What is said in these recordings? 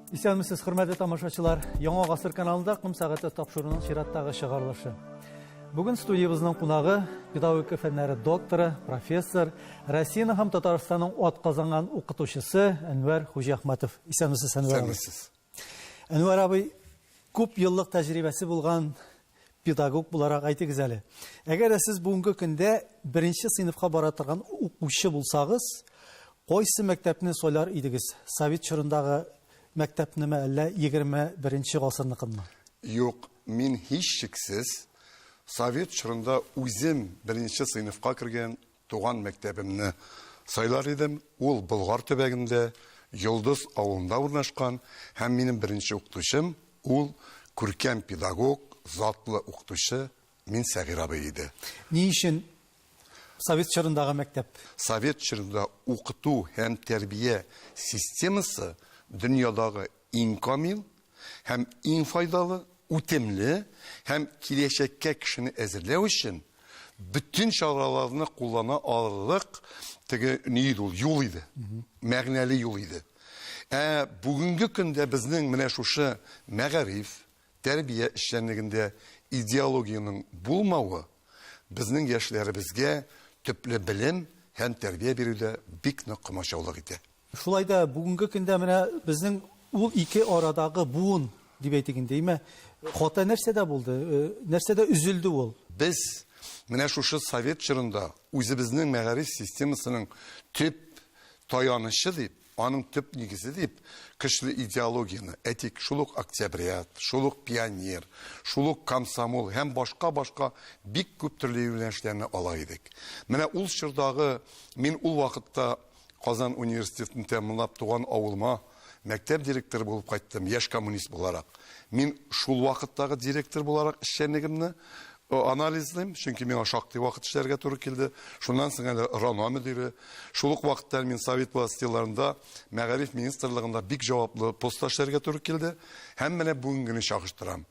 Исәнмесез, хөрмәтле тамашачылар. Яңа гасыр каналында кым сәгате тапшыруның чираттагы чыгарылышы. Бүген студиябызның кунагы педагогика фәннәре докторы, профессор, Россияның һәм Татарстанның атказанган укытучысы Әнвәр Хуҗахматов. Исәнмесез, Әнвәр абый. Әнвәр абый күп еллык тәҗрибәсе булган педагог буларак әйтегез әле. Әгәр сез бүгенге көндә 1нче сыйныфка бара торган укучы булсагыз, кайсы мәктәпне сайлар идегез? Совет чорындагы мәктәпнеме әллә 21нче гасырныкымы? Юк, мин һичшиксез Совет чорында үзем 1нче сыйныфка кергән туган мәктәбемне сайлар идем. Ул Болгар төбәгендә, Йолдыз авылында урнашкан, һәм минем 1нче укытучым ул күркәм педагог, затлы укытучы Мин Сәгыйр абый иде. Ни өчен Совет чорындагы мәктәп? Совет чорында укыту һәм тәрбия системасы дөньядагы иң камил һәм иң файдалы, үтемле һәм киләчәккә кешене әзерләү өчен bütün чараларны куллана алырлык теге ул юл иде. Мәгънәле юл иде. Бүгенге көндә безнең менә шушы мәгариф, тәрбия эшчәнлегендә идеологияның булмавы безнең яшьләребезгә төпле белем һәм тәрбия бирүдә бик нык комачаулык итә. Шулай да бүгенге көндә менә безнең ул ике арадагы буын дип әйтегез дейме? Хата нәрсәдә булды? Нәрсәдә үзелде ул? Без менә шушы Совет чорында үзебезнең мәгариф системасының төп таянышы дип, аның төп нигезе дип, көчле идеологияны, этик, шулык октябрят, шулык пионер, шулык комсомол һәм башка бик күп төрле юнәлешләрне ала идек. Менә ул чордагы мин ул вакытта Казан университетын тәмамлап туган авылыма мәктәп директоры булып кайттым, яшь коммунист буларак. Мин шул вакыттагы директор буларак эшчәнлегемне анализлыйм, чөнки миңа шактый вакыт эшләргә туры килде. Шуннан соң әле РАНО мөдире, шул ук вакытта мин Совет властеларында, мәгариф министрлыгында бик җаваплы постта эшләргә туры килде. Һәм менә бүгенгене чагыштырам.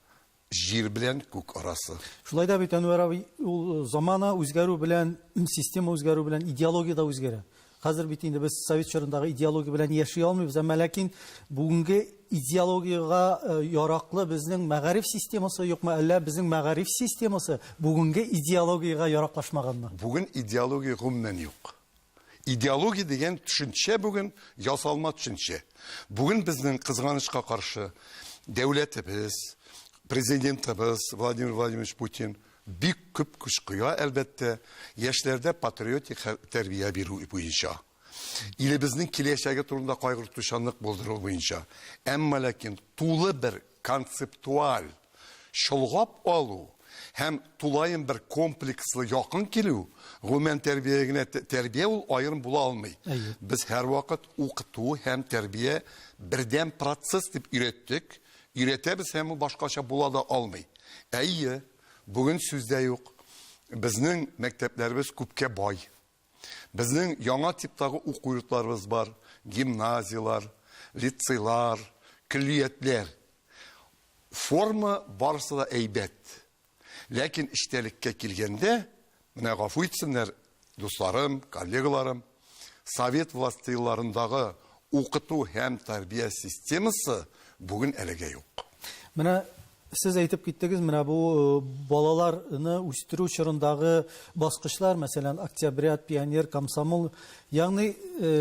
Җир белән күк арасы. Шулай да бит Әнвәр абый, ул замана үзгәрү белән, система үзгәрү белән идеология да үзгәрә. Хәзер бит инде без Совет чорындагы идеология белән яши алмыйбыз, әмма ләкин бүгенге идеологияга яраклы безнең мәгариф системасы юкмы, әллә безнең мәгариф системасы бүгенге идеологияга яраклашмаганмы? Бүген идеология гомумән юк. Идеология дигән төшенчә бүген ясалма төшенчә. Бүген безнең кызганычка каршы дәүләтебез, президентыбыз Владимир Владимирович Путин бик күп көч куя, әлбәттә, яшьләрдә патриотик тәрбия бирү буенча. Илебезнең киләчәге турында кайгыртучанлык булдыру буенча. Әмма ләкин тулы бер концептуаль шулгап алу һәм тулайым бер комплекслы якын килү, гомумән тәрбия ул аерым була алмый. Без һәр вакыт укыту һәм тәрбия бердәм процесс дип өйрәттек. Өйрәтәбез һәм ул башкача була да алмый. Әйе, бүген сүздә юк. Безнең мәктәпләребез күпкә бай. Безнең яңа типтагы уку йортларыбыз бар, гимназиялар, лицейлар, көллиятләр. Форма барысы да әйбәт. Ләкин эштәлеккә килгәндә, менә гафу итсеннәр, дусларым, коллегаларым, Совет властеларындагы укыту һәм тәрбия системасы бүген әлегә юк. Менә сез әйтеп киттегез, менә бу балаларны үстерү чорындагы баскычлар, мәсәлән, октябрят, пионер, комсомол, ягъни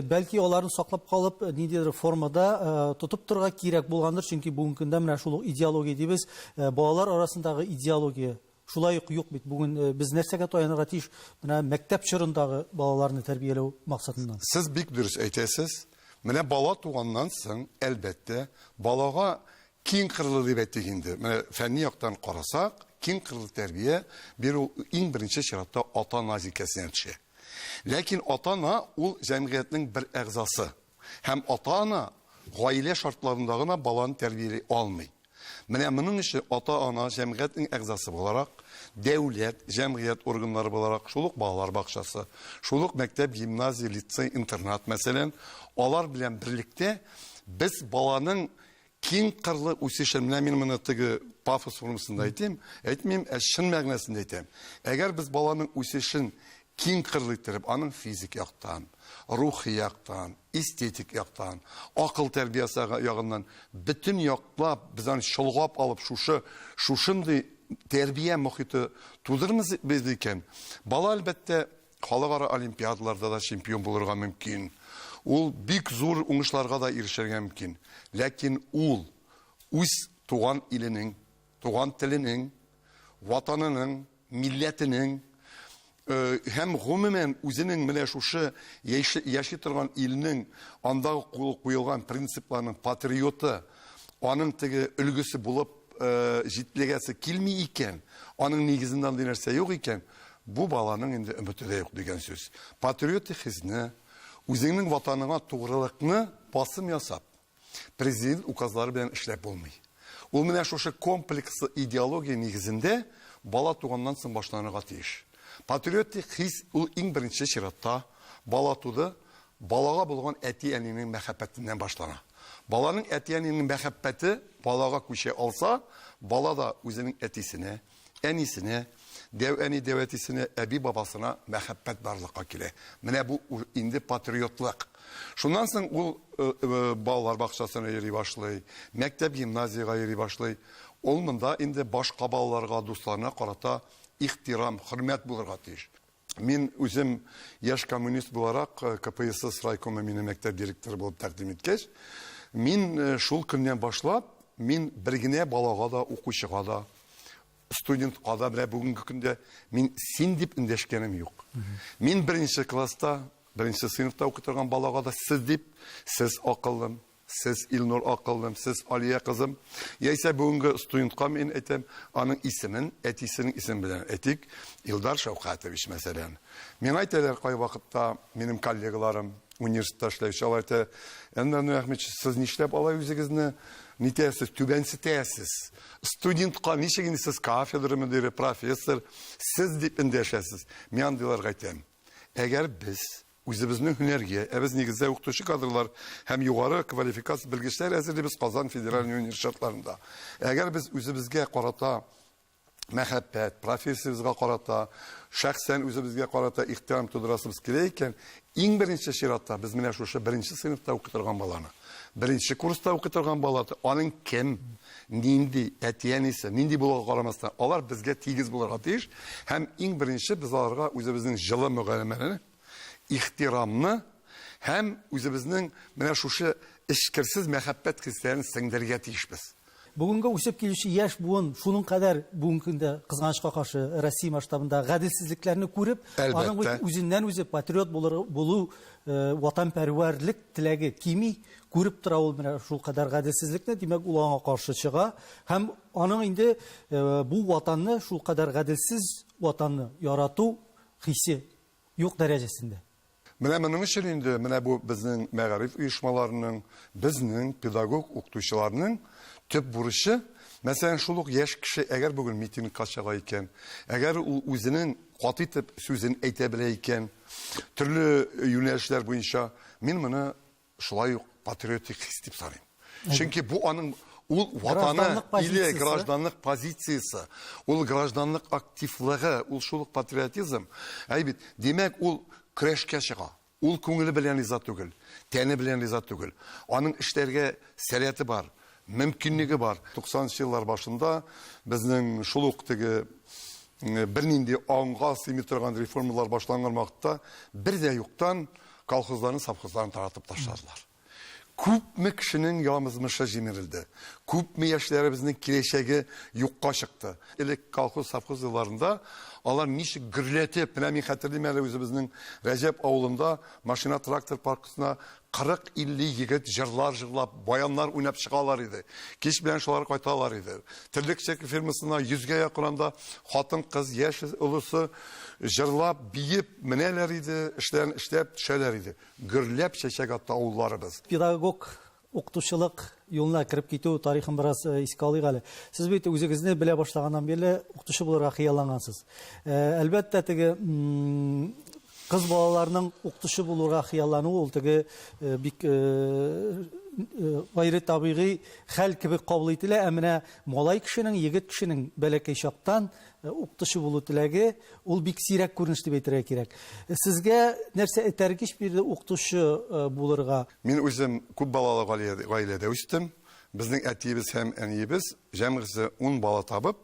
бәлки аларны саклап калып, ниндидер формада тотып торырга кирәк булгандыр, чөнки бүгенге көндә менә шул идеология дибез, балалар арасындагы идеология шулай ук юк бит. Бүген без нәрсәгә таянырга тиеш? Менә мәктәп чорындагы балаларны тәрбияләү максатыннан. Сез бик дөрес әйтәсез. Менә бала туганнан соң, әлбәттә, балага киң кырлы дип әйтик инде. Менә фәнни яктан карасак, киң кырлы тәрбия бирү иң беренче чиратта ата-ана зикәсенә төшә. Ләкин ата-ана ул җәмгыятьнең бер әгъзасы. Һәм ата-ана гаилә шартларында гына баланы тәрбиялый алмый. Менә моның өчен ата-ана җәмгыятьнең әгъзасы буларак, дәүләт, җәмгыять органнары буларак, шул ук балалар бакчасы, шул ук мәктәп, гимназия, лицей, интернат мәсәлән, алар белән берлектә без баланың киң кырлы үсешен, менә мин моны теге пафос формасында әйтмим, шын мәгънәсендә әйтәм. Әгәр без баланың үсешен киң кырлы иттереп, аның физик яктан, рухи яктан, эстетик яктан, акыл тәрбиясе ягыннан бүтән яклап без аны чолгап алып шушындый тәрбия мөхите тудырмыз без икән. Бала әлбәттә халыкара олимпиадаларда да чемпион булырга мөмкин. Ул бик зур уңышларга да ирешергә мөмкин. Ләкин ул үз туган иленең, туган теленең, ватанының, милләтенең һәм гомумән үзенең менә шушы яши торган илнең андагы куелган принципларның патриоты, аның теге өлгесе булып җитлегәсе килми икән, аның нигезендә андый нәрсә юк икән, бу баланың инде өмете дә юк дигән сүз. Патриотик хисне, үзеңнең ватаныңа тугрылыкны басым ясап, президент указлары белән эшләп булмый. Ул менә шушы комплекслы идеология нигезендә бала туганнан соң башланырга тиеш. Патриотик хис ул иң беренче чиратта бала туды, балага булган әти-әнинең мәхәббәтеннән башлана. Баланың әти-әнинең мәхәббәте балага күчә алса, бала да үзенең әтисенә, әнисенә, дәү-әни дәвәтисенә, әби бабасына мәхәббәт барлыкка килә. Менә бу инде патриотлык. Шуннан соң ул балалар бакчасына йөри башлый, мәктәп гимназияга йөри башлый. Ул монда инде башка балаларга, дусларына карата ихтирам, хөрмәт булырга тиеш. Мин үзем яшь коммунист буларак КПСС райкомы мине мәктәп директоры булып тәкъдим иткәч, мин шул көннән башлап, мин бер генә балага да, укучыга да, студентка да белә бүгенге көндә мин син дип эндәшкәнем юк. Мин беренче класста, беренче сыйныфта укытырган балага да сез дип, сез акыллым, сез Илнур акыллым, сез Алия кызым. Яисә бүгенге студентка мин әйтәм, аның исемен, әтисенең исеме белән әйтик, Илдар Шәүкәтович мәсәлән. Мин әйтәләр кай вакытта минем коллегаларым университетта эшләүче алар әйтә, Әхмәт, сез нишләп алай үзегезне нитәсез, түбәнсетәсез? Студентка ничек инде сез кафедра мөдире, профессор, сез дип эндәшәсез? Мин андыйларга әйтәм. Әгәр без үзебезнең һөнәргә, без нигездә укытучы кадрлар һәм югары квалификация белгечләр әзерлибез Казан федераль университетларында. Әгәр без үзебезгә карата мәхәббәт, профессиябезгә карата, шәхсән үзебезгә карата ихтирам тудырасыбыз килә икән, иң беренче чиратта без менә шушы беренче сыйныфта укытырган баланы, беренче курста укытырган баланы, аның кем, нинди әти-әнисе, нинди булуга карамастан, алар безгә тигез булырга тиеш, һәм иң беренче без аларга үзебезнең җылы мөгамәләне, ихтирамны һәм үзебезнең менә шушы эчкерсез мәхәббәт хисләрен сеңдергә тиешбез. Бүгенге үсеп килүче яшь буын шуның кадәр бүгенге көндә кызганычка каршы Россия масштабында гаделсезлекләрне күреп, аның үзеннән үзе патриот булу, ватанпәрвәрлек теләге кими, күреп тора ул менә шул кадәр гаделсезлекне, димәк ул аңа каршы чыга һәм аның инде бу ватанны, шул кадәр гаделсез ватанны ярату хисе юк дәрәҗәсендә. Менә моның өчен инде менә бу безнең мәгариф оешмаларының, безнең педагог укытучыларның төп бурычы, мәсәлән, шул ук яшь кеше әгәр бүген митингка чыга икән, әгәр ул үзенең каты итеп сүзен әйтә белә икән, төрле юнәлешләр буенча, мин моны шулай ук патриотик хис дип саныйм. Чөнки бу аның ул ватаны или гражданлык позициясе, ул гражданлык активлыгы, ул шул ук патриотизм. Әйбит, демәк ул көрәшкә чыга. Ул күңеле белән риза түгел, тәне белән риза түгел. Аның эшләргә сәләте бар, мөмкинлеге бар. 90 еллар башында безнең шул ук теге бернинди аңга сыймый торган реформалар башланган вакытта бер дә юктан колхозларны, совхозларны таратып ташладылар. Күпме кешенең ямызмышы җимерелде. Күпме яшьләребезнең киләчәге юкка чыкты. Элек колхоз, совхоз елларында алар ничек гөрләтеп, менә мин хәтерлим әле үзебезнең Рәҗәп авылында машина трактор паркысына 40-50 егет җырлап, баяннар уйнап чыгалар иде. Кич белән шулар кайталар иде. Терлек фирмасына 100-гә якынында хатын-кыз, яшь улысы җырлап, биеп менәләр иде, эшләрен эшләп төшәләр иде. Гөрләп чәчәк атты авылларыбыз. Педагог укытучылык юлына кирип китү тарихын бераз искә алыйк әле. Сез бит үзегезне белә башлаганнан бирле укытучы булырга хыяллангансыз. Әлбәттә теге кыз балаларның укытучы булырга хыяллануы ул теге бик гайре табигый хәл кебек кабул ителә, ә менә малай кешенең, егет кешенең бәләкәй чактан укытучы булу теләге ул бик сирәк күренеш дип әйтергә кирәк. Сезгә нәрсә этәргеч бирде укытучы булырга? Мин үзем күп балалы гаиләдә үстем. Безнең әтиебез һәм әниебез җәмгысе 10 бала табып,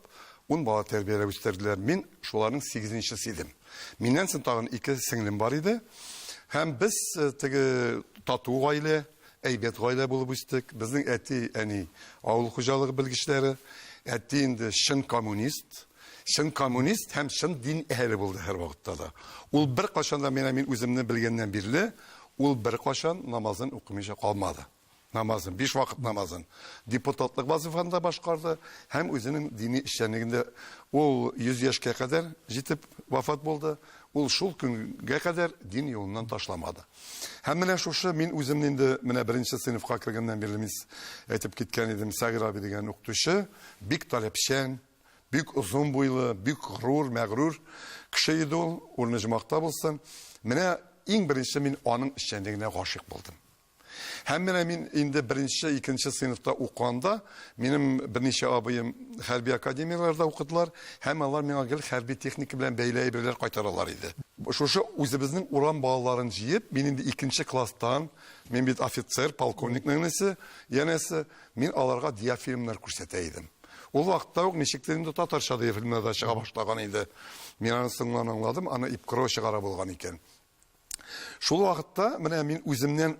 10 бала тәрбияләп үстерделәр. Мин шуларның 8-нчесе идем. Миннән соң тагын 2 сеңлем бар иде. Һәм без теге тату гаилә, әйбәт гаилә булып үстек. Безнең әти, әни авыл хуҗалыгы белгечләре, әти инде шын коммунист һәм шын дин әһеле булды һәр вакытта да. Ул бер кашан да мин үземне белгәннән бирле, ул бер кашан намазын укымыйча калмады. Намазын, 5 вакыт намазын. Депутатлык вазифасында башкарды һәм үзенең дини эшчәнлегендә ул 100 яшькә кадәр җитеп вафат булды. Ул шул көнгә кадәр дин юлыннан ташламады. Һәм менә шушы мин үземне инде менә 1-нче сыйныфка кергәннән бирле мин әйтеп киткән идем, Сагир абый дигән укытучы, бик таләпчән, бик узун буйлы, бик мәгърур кеше иде ул, ул нижмакта булсын. Менә иң беренче мин аның эшчәнлегенә гашыйк булдым. Һәм менә мин инде 1-нче, 2-нче сыйныфта укыганда, минем берничә абыем хәрби академияләрдә укыдылар, һәм алар миңа гел хәрби техника белән бәйле әйберләр кайтаралар иде. Шушы үзебезнең урам балаларын җыеп, мин инде 2-нче класстан, мин бит офицер, полковникның нәсе, янәсе, мин аларга диафильмнар күрсәтә идем. Ул вакытта ук ничектер инде татарча диафильмнарда чыга башлаган иде. Мин аны соңыннан аңладым, аны ипкро чыгара булган икән. Шул вакытта менә мин үземнән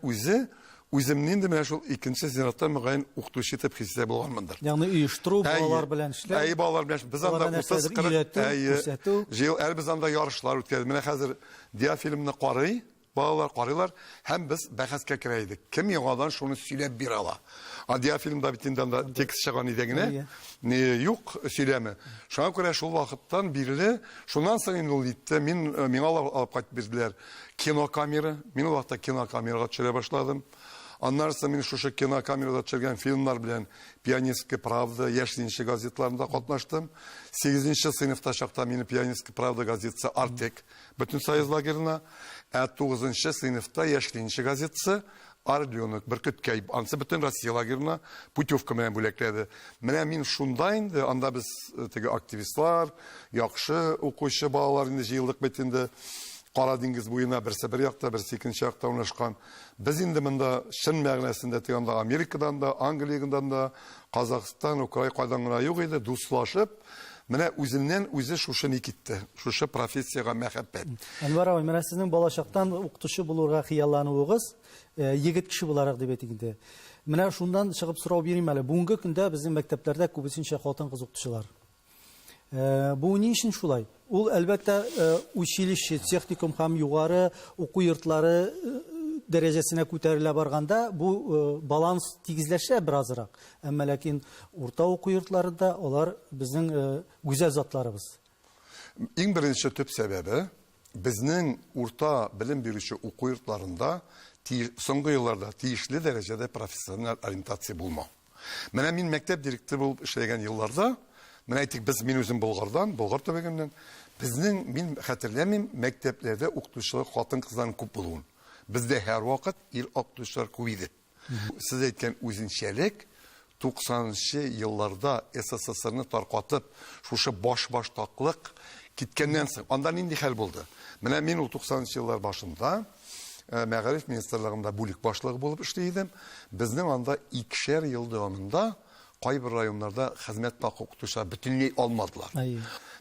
инде менә шул 2-нче сыйныфта мөгаен укытучы итеп хисап булганмындыр. Ягъни оештыру, балалар белән эшләр. Балалар белән без анда 30-40 ел без анда ярышлар үткәрдек. Менә хәзер диафильмны карый, балалар карыйлар, һәм без бәхәскә керә идек. Кем яңадан шуны сөйләп бирә ала? Диафильмда бит инде анда текст чыган иде генә. Юк, сөйләме. Шуңа күрә шул вакыттан бирле, шуннан соң инде ул итте, миңа алып кайтып бирделәр кинокамера. Мин ул вакытта кинокамерага төшерә башладым. Аннан соң мин шушы кинокамерада төшергән фильмнар белән «Пионерская правда», «Яшьлинче» газетларында катнаштым. 8-нче сыйныфта чакта мине «Пионерская правда» газетасы «Артек» бөтен союз лагерына, 9-нчы сыйныфта «Яшьлинче» газетасы «Орленок» Бөркеткәй, ансы бөтен Россия лагерына путевка белән бүләкләде. Менә мин шунда инде, анда без теге активистлар, яхшы укучы балалар инде җыелдык бит инде. Кара диңгез буена берсе бер якта, берсе икенче якта урнашкан. Без инде монда шын мәгънәсендә тигәндә Америкадан да, Англиyaдан да, Казакстан, Украина кайдан гына юк иде, дуслашып, менә үзеннән үзе шушы ни китте. Шушы профессиягә мәхәббәт. Әнвар абый, менә сезнең балачактан укытучы булырга хыяллануыгыз егет кеше буларак дип әйтик инде. Менә шундан чыгып сорау бирим әле. Бүгенге көндә безнең мәктәпләрдә күбесенчә хатын-кыз укытучылар. Бу ни өчен шулай? Ул әлбәттә училище, техникум һәм югары уку йортлары дәрәҗәсенә күтәрелә барганда, бу баланс тигезләшә беразрак. Әмма ләкин урта уку йортларында алар безнең гүзәл затларыбыз. Иң беренче төп сәбәбе безнең урта белем бирүче уку йортларында соңгы елларда тиешле дәрәҗәдә профессиональ ориентация булмау. Менә мин мәктәп директоры булып эшләгән елларда, менә әйтик, біз өзім Болгар төбәгеннән, безнең, мин хәтерләмим, мәктәпләрдә укытучылар хатын-кызларның күп булуын. Бездә һәр вакыт ир укытучылар күп иде. Сез әйткән үзенчәлек 90-нчы елларда СССРны таркатып, шушы баш-таклык киткәннән соң, анда нинди хәл булды? Менә мин ул 90-нчы еллар башында Мәгариф министрлыгында бүлек башлыгы булып эшли идем. Безнең анда 2 ел дәвамында кайбер районнарда хезмәт укытучылар бөтенләй алмадылар.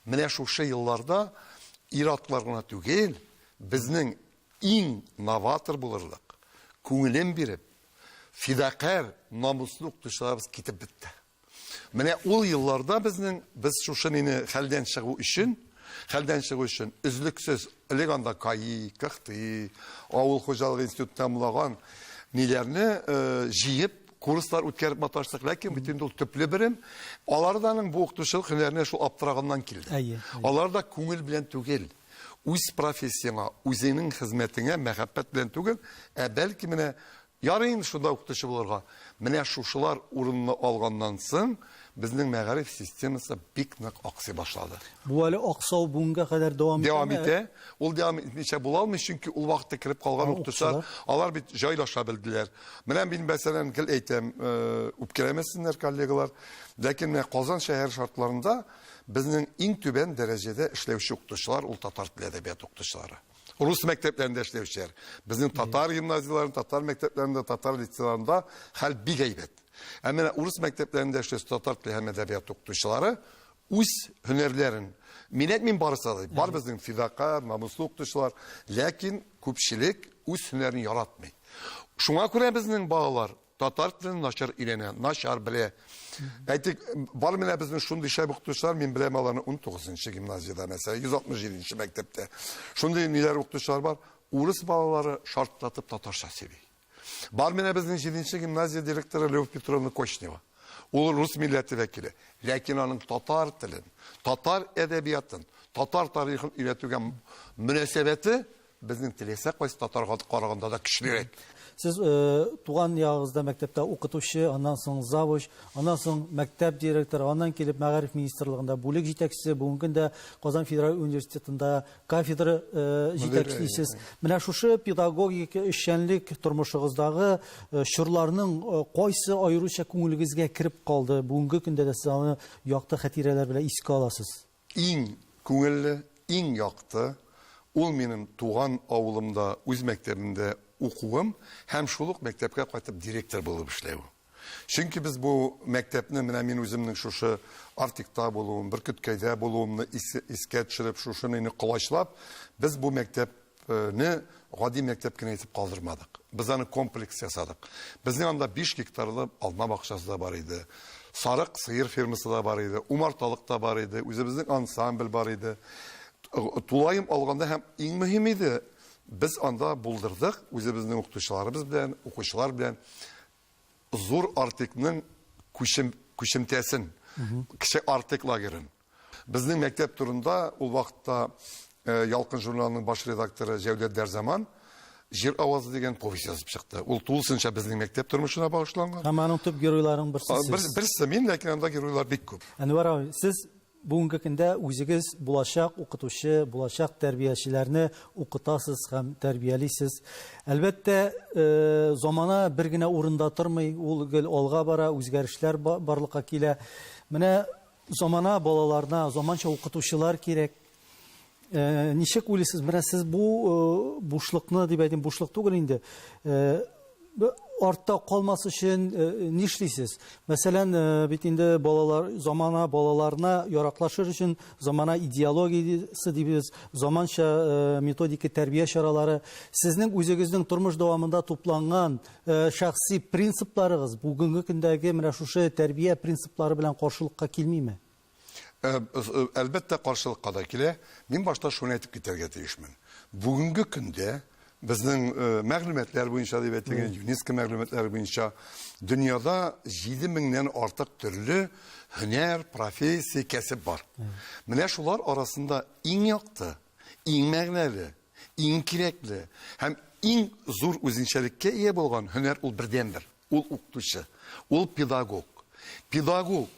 Менә шушы елларда ир-атлар гына түгел, безнең иң новатор булырлык, күңелен биреп, фидакар, намуслы укытучыларыбыз китеп бетте. Менә ул елларда без шушы нине хәлдән чыгу өчен, үзлексез элеганда КАИ, КХТИ, авыл хуҗалыгы институтын тәмамлаган ниләрне җыеп курслар үткәреп маташтык, ләкин бит инде ул төпле берем. Аларданың бу укытучылык һөнәренә шул аптыраганнан килде. Аларда күңел белән түгел, үз профессияңа, үзеңнең хезмәтеңә мәхәббәт белән түгел, бәлки менә ярый шунда укытучы булырга. Менә шушылар урынны алганнан соң, безнең мәгариф системасы бик нык аксый башлады. Бу әле аксау бүгенгә кадәр дәвам Дәвам итә. Ул дәвам итмичә була алмый, чөнки ул вакытта кирип калган укытучылар, алар бит җайлаша белделәр. Менә мин мәсәлән гел әйтәм, үпкәләмәсеннәр коллегалар, ләкин менә Казан шәһәр шартларында безнең иң түбән дәрәҗәдә эшләүче укытучылар ул татар теле әдәбият укытучылары. Рус мәктәпләрендә эшләүчеләр. Безнең татар гимназияларында, татар мәктәпләрендә, татар лицейларында хәл бик әйбәт. Ә менә урыс мәктәпләрендә эшләүче татар теле һәм әдәбият укытучылары үз һөнәрләрен, мин барысы да, бар безнең фидакар, намуслы укытучылар, ләкин күпчелек үз һөнәрен яратмый. Шуңа күрә безнең балалар татар телен начар өйрәнә, начар белә. Әйтик, бар менә безнең шундый шәп укытучылар, мин беләм аларны 19-нчы гимназиядә, мәсәлән, 167-нче мәктәптә. Шундый ниләр укытучылар бар, урыс балалары шартлатып татарча сөйли. Бар менә безнең 7-нче гимназия директоры Лев Петровна Кочнева. Ул рус милләте вәкиле. Ләкин аның татар телен, татар әдәбиятын, татар тарихын өйрәтүгә мөнәсәбәте безнең теләсә кайсы татарга караганда да көчлерәк. Сез туган ягызда мәктәптә укытучы, аннан соң завуч, аннан соң мәктәп директоры, аннан килеп мәгариф министрлыгында бүлек җитәкчесе, бүгенге көндә Казан федераль университетында кафедра җитәкчесез. Менә шушы педагогика эшчәнлек тормышыгыздагы чорларның кайсы аеруча күңелегезгә кирип калды? Бүгенге көндә дә сез аны якты хатирәләр белән искә аласыз. Иң күңелле, иң якты ул минем туган авылымда, үз мәктәбемдә укуым һәм шулык мәктәпкә кайтып директор булып эшләү. Чөнки без бу мәктәпне менә мин үземнең шушы Артикта булуым, Бөркеткәйдә булуымны искә төшереп, шушыны кылачлап, без бу мәктәпне гади мәктәп кенә итеп калдырмадык. Без аны комплекс ясадык. Безнең анда 5 гектарлы алма бакчасы да бар иде. Сарык сыер фермасы да бар иде, умарталык та бар иде, үзебезнең ансамбль бар иде. Тулайым алганда һәм иң мөһим иде, biz anda buldırdık, özümüzün укытучыларыбыз белән, укучылар белән зур артикның күчемтәсен, кече артик лагерын. Безнең мәктәп турында ул вакытта Ялкын журналының баш редакторы Җәүдәт Дәрзаман Җир авазы дигән повесть язып чыкты. Ул тулысынча безнең мәктәп тормышына багышланган. Һәм аның төп геройларын берсе. Берсе мин, ләкин анда геройлар бик күп. Әнвәр абый, сез бүгенге көндә үзегез булачак укытучы, булачак тәрбиячеләрне укытасыз һәм тәрбиялисез. Әлбәттә, замана бер генә урында тормый, ул гел алга бара, үзгәрешләр барлыкка килә. Менә замана балаларына заманча укытучылар кирәк. Ничек уйлыйсыз? Менә сез бу бушлыкны дип әйтим, бушлык түгел инде. Артта калмас өчен нишлисез? Мәсәлән, бит инде балалар замана балаларына яраклашыр өчен замана идеологиясе дибез, заманча методика тәрбия чаралары. Сезнең үзегезнең тормыш дәвамында тупланган шәхси принципларыгыз бүгенге көндәге менә шушы тәрбия принциплары белән каршылыкка килмиме? Әлбәттә каршылыкка да килә. Мин башта шуны әйтеп китәргә тиешмен. Бүгенге көндә безнең мәгълүматлар буенча дип әйтелгән ЮНЕСКО мәгълүматлары буенча дөньяда 7000-нән артык төрле һөнәр, профессия, кәсеп бар. Менә шулар арасында иң якты, иң мәгънәле, иң кирәкле һәм иң зур үзенчәлеккә ия булган һөнәр ул бердәнбер. Ул укытучы, ул педагог. Педагог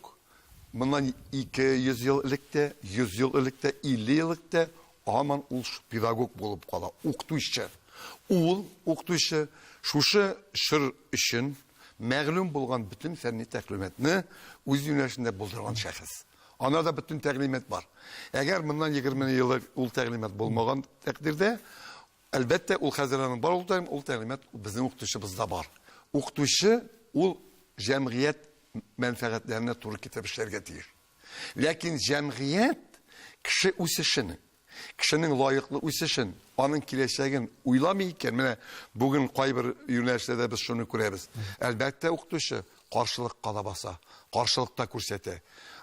моннан 200 ел электә, 100 ел электә, 50 ел электә аман ул педагог булып кала, укытучы. Ул укытучы шушы шыр өчен мәгълүм булган бүтән фәнни тәгълиматны үз юнәлешендә булдырган шәхес. Анда да бүтән тәгълимат бар. Әгәр моннан 20 ел ул тәгълимат булмаган тәкъдирдә, әлбәттә ул хәзерленең бар ул тәгълимат безнең укытучыбызда бар. Укытучы ул җәмгыять мәнфәгатьләренә туры китеп эшләргә тиеш. Ләкин җәмгыять кеше үсешен, кешенең лаеклы үсешен, аның киләчәген уйламый икән. Менә бүген кайбер юнәлештә без шуны күрәбез. Әлбәттә укытучы каршылыкка да баса, каршылыкта күрсәтә.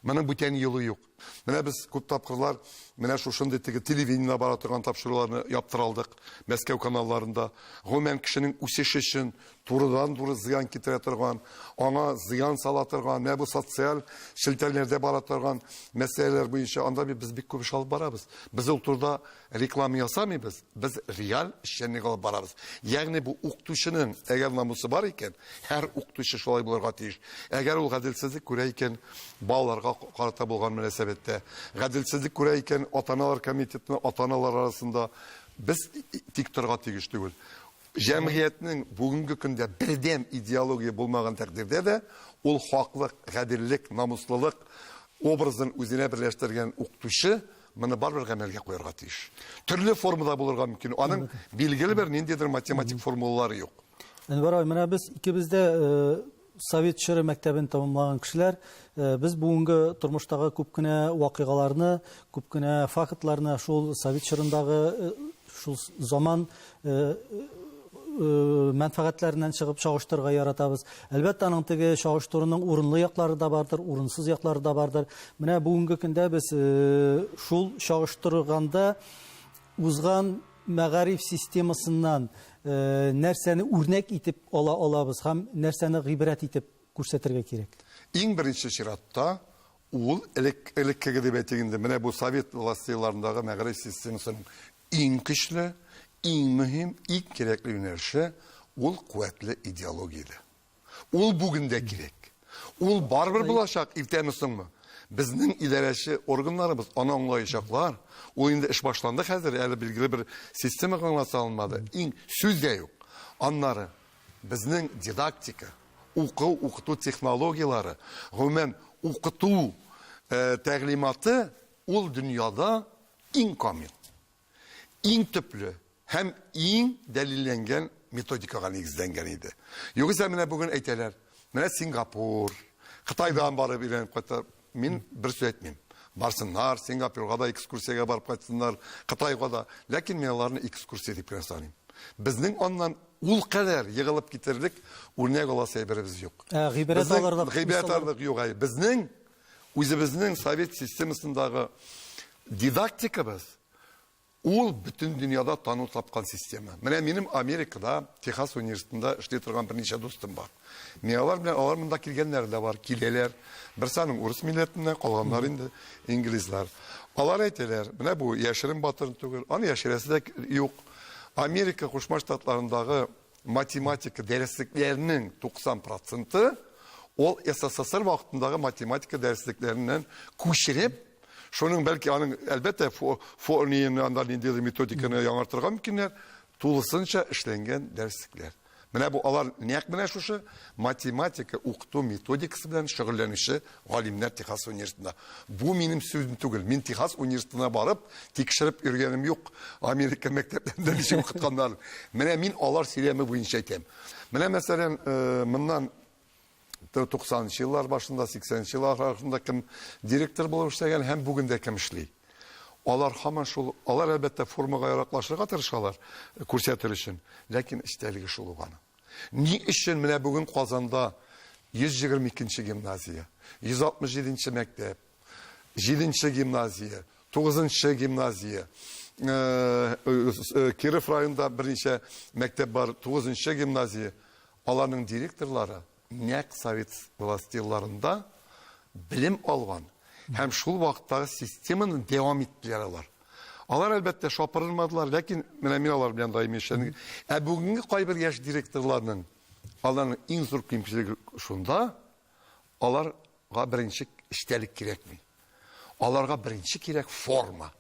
Моның бүтән юлы юк. Менә без күп тапкырлар менә шушындый теге телевидениедә бара торган тапшыруларны яптыралдык Мәскәү каналларында. Гомумән кешенең үсеше өчен турыдан-туры зыян китерә торган, аңа зыян сала торган, менә бу социаль шелтәләрдә бара торган мәсьәләләр буенча анда без бик күп эш алып барабыз. Без ул турда реклама ясамыйбыз, без реаль эшчәнлек алып барабыз. Ягъни бу укытучының әгәр намусы бар икән, һәр укытучы шулай булырга тиеш. Әгәр ул гаделсезлек күрә икән, балаларга карата булган мөнәсәбәттә, гаделсезлек күрә икән, ата-аналар комитетының ата-аналар арасында без тик торырга тиеш түгел. Җәмгыятьнең бүгенге көндә бердәм идеология булмаган тәкъдирдә дә ул хаклык, гаделлек, намуслылык образын үзенә берләштергән укытучы моны барбер гамәлгә куярга тиеш. Төрле формада булырга мөмкин. Аның билгеле бер ниндидер математик формулалары юк. Әнвәр ай, менә без икебездә Совет чоры мәктәбен тәмамлаган кешеләр, без бүгенге тормыштагы күп кенә вакыйгаларны, күп кенә фактларны шул Совет чорындагы шул заман мәнфәгатьләреннән чыгып чагыштырырга яратабыз. Әлбәттә, аның теге чагыштыруның урынлы яклары да бардыр, урынсыз яклары да бардыр. Менә бүгенге көндә без шул чагыштырганда узган мәгариф системасыннан нәрсәне үрнәк итеп ала алабыз һәм нәрсәне гыйбрәт итеп күрсәтергә кирәк. Иң беренче чиратта ул элеккеге дип әйтгәндә менә бу совет властьларындагы мәгариф системасының иң көчле, иң мөһим, иң кирәкле юнәлеше ул куәтле идеология. Ул бүгендә кирәк. Ул барбер булачак иртәме соңмы? Безнең идарәче органнарыбыз аны аңлаячаклар. Ул инде эш башланды хәзер, әле билгеле бер система аңласа алмады. Иң сүз дә юк. Аннары безнең дидактика, укыту технологиялары, гомумән укыту тәгълиматы ул дөньяда иң камил, иң төпле һәм иң дәлилләнгән методикага нигезләнгән иде. Югыйсә менә бүген әйтәләр, менә Сингапур, Кытайдан барып өйрәнеп кайтар. Мин бер сүз әйтмим. Барсыннар, Сингапурга да экскурсиягә барып кайтсыннар, Кытайга да. Ләкин мин аларны экскурсия дип саныйм. Безнең аннан ул кадәр егылып китерлек үрнәк аласы әйберебез юк. Гыйбрәт алырлык. Гыйбрәт алырлык юк. Безнең үзебезнең совет системасындагы дидактикабыз ул бөтен дөньяда тану тапкан система. Менә минем Америкада, Техас университетында эшли торган берничә дустым бар. Мен алар белән алар монда килгәннәр дә бар, киләләр. Берсенең урыс милләтеннән, калганнар инде инглизлар. Алар әйтәләр, менә бу яшерен батыр түгел, аны яшерәсе дә юк. Америка Кушма Штатларындагы математика дәреслекләренең 90% ул СССР вакытындагы математика дәреслекләреннән күчереп, шуның бәлки аның әлбәттә формуланы анда ниндидер методиканы яңартырга мөмкиннәр, тулысынча эшләнгән дәреслекләр. Менә бу алар нәкъ менә шушы математика укыту методикасы белән шөгыльләнүче галимнәр Техас университетында. Бу минем сүзем түгел. Мин Техас университетына барып, тикшереп йөргәнем юк. Америка мәктәпләрендә ничек укытканнар. Менә мин алар сөйләме буенча әйтәм. Менә мәсәлән, моннан 90-нчы еллар башында, 80-нчы еллар арасында кем директор булып эшләгән һәм бүген дә кем эшли. Алар һаман шул, алар әлбәттә формага яраклашырга тырышалар, күрсәтер өчен, ләкин эштәлеге шул уганы. Ни өчен менә бүген Казанда 122-нче гимназия, 167-нче мәктәп, 7-нче гимназия, 9-нчы гимназия, Киров районында берничә мәктәп бар, 9-нчы гимназия, аларның директорлары нәкъ совет властьларында белем алган. Һәм шул вакыттагы системаны дәвам иттеләр алар. Алар әлбәттә шапырылмадылар, ләкин менә мин алар белән даими эшләдем. Бүгенге кайбер яшь директорларның аларның иң зур кимчелеге шунда, аларга беренче эштәлек кирәкми. Аларга беренче кирәк форма.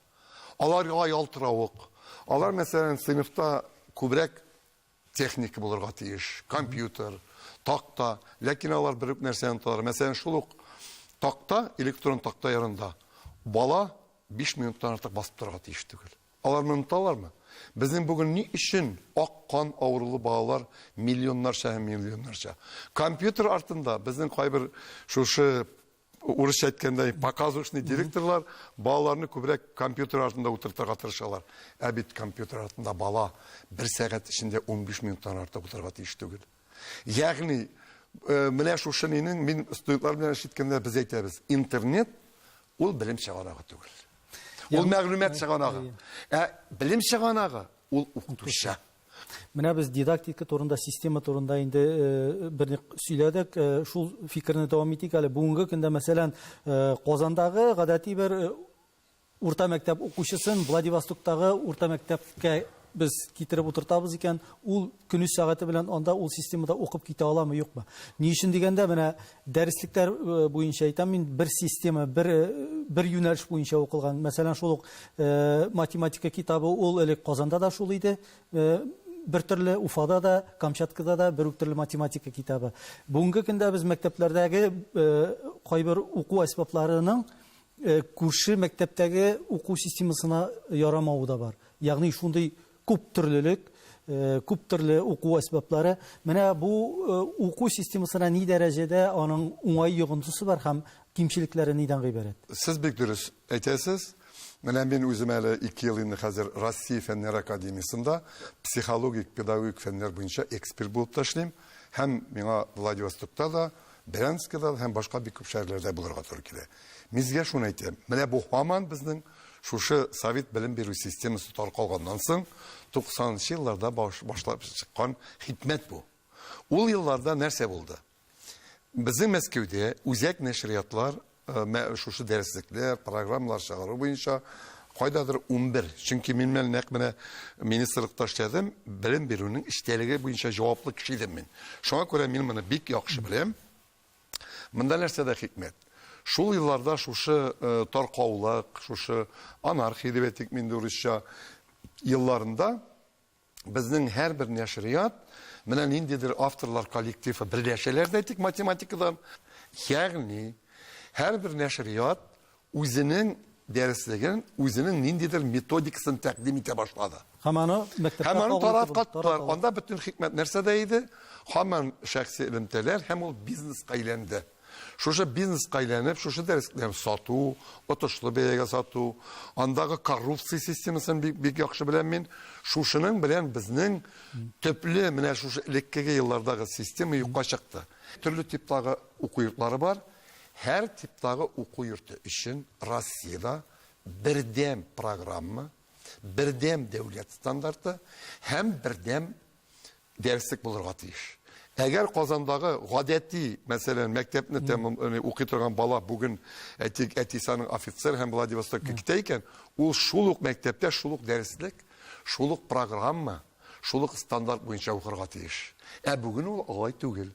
Аларга ялтыравык. Алар мәсәлән сыйныфта күбрәк техника булырга тиеш, компьютер, такта, ләкин алар бер нәрсәне талар. Мәсәлән шул ук такта, электрон такта ярында бала 5 минуттан артык басып торырга тиеш түгел. Алар оныталармы? Безнең бүген ни өчен ак кан авырулы балалар миллионнарча һәм миллионнарча. Компьютер артында безнең кайбер шушы урысча әйткәндә показушный директорлар балаларны күбрәк компьютер артында утыртырга тырышалар. Ә бит компьютер артында бала 1 сәгать эчендә 15 минуттан артык утырырга тиеш түгел. Ягъни менә шушынының мин студентлар белән эшләткәндә без әйтәбез, интернет ул белем чыганагы түгел. Ул мәгълүмат чыганагы. Белем чыганагы ул укытучы. Менә без дидактика турында, система турында инде бер сөйләдек, шул фикерне дәвам итик әле. Бүгенге көндә мәсәлән Казандагы гадәти бер урта мәктәп укучысын Владивостоктагы урта мәктәпкә без китереп утыртабыз икән, ул көнүз сәгате белән анда ул системада укып китә аламы, юкмы? Ни өчен дигәндә, менә дәреслектәр буенча әйтәм мин, бер система, бер юнәлеш буенча укылган. Мәсәлән, шул ук математика китабы ул элек Казанда да шул иде. Бер төрле Уфада да, Камчаткада да бер төрле математика китабы. Бүгенге көндә без мәктәпләрдәге кайбер уку әсбапларының күрше мәктәптәге уку системасына ярамавы да бар. Ягъни шундый күп төрлелек, күп төрле уку әсбаплары. Менә бу уку системасына ни дәрәҗәдә аның уңай йогынтысы бар һәм кимчелекләре нидән гыйбарәт? Сез бик дөрес әйтәсез. Менә мин үзем әле 2 ел инде хәзер Россия фәннәр академиясында психологик, педагогик фәннәр буенча эксперт булып ташлыйм. Һәм миңа Владивостокта да, Брянскта һәм башка бик күп шәһәрләрдә булырга туры килә. Мизгә шуны әйтәм. Менә бу һаман безнең шушы Совет белем бирү системасы таркалганнан соң 90-нчы елларда башлап чыккан хикмәт бу. Ул елларда нәрсә булды? Безнең Мәскәүдә үзәк нәшриятлар, шушы дәреслекләр, программалар чыгару буенча кайдадыр 11. Чөнки мин нәкъ менә министрлыкта эшләдем, белем бирүнең эштәлеге буенча җаваплы кеше идем мин. Шуңа күрә мин моны бик яхшы беләм. Монда нәрсә дә хикмәт. Шул елларда шушы таркаулык, шушы анархия дип әйтик мин урысча елларында безнең һәрбер нәшрият менә ниндидер авторлар коллективы берләшәләр дә әйтик математикадан. Ягъни һәрбер нәшрият үзенең дәреслеген, үзенең ниндидер методикасын тәкъдим итә башлады. Һәм аны мәктәптә таратып, анда бөтен хикмәт нәрсә дә иде? Һаман шәхси элемтәләр һәм ул бизнеска әйләнде. Шушы бизнеска әйләнеп, шушы дәресләрне сату, отышлы бәягә сату, андагы коррупция системасын бик яхшы беләм мин. Шушының белән безнең төпле менә шушы элеккеге еллардагы система юкка чыкты. Төрле типтагы уку йортлары бар. Һәр типтагы уку йорты өчен Россиядә бердәм программа, бердәм дәүләт стандарты һәм бердәм дәреслек булырга тиеш. Әгәр Казандагы гадәти, мәсәлән, мәктәпне укый торган бала бүген әтисаның офицер һәм Владивостокка китә икән, ул шул ук мәктәптә, шул ук дәреслек, шул ук программа, шул ук стандарт буенча укырга тиеш. Бүген ул алай түгел.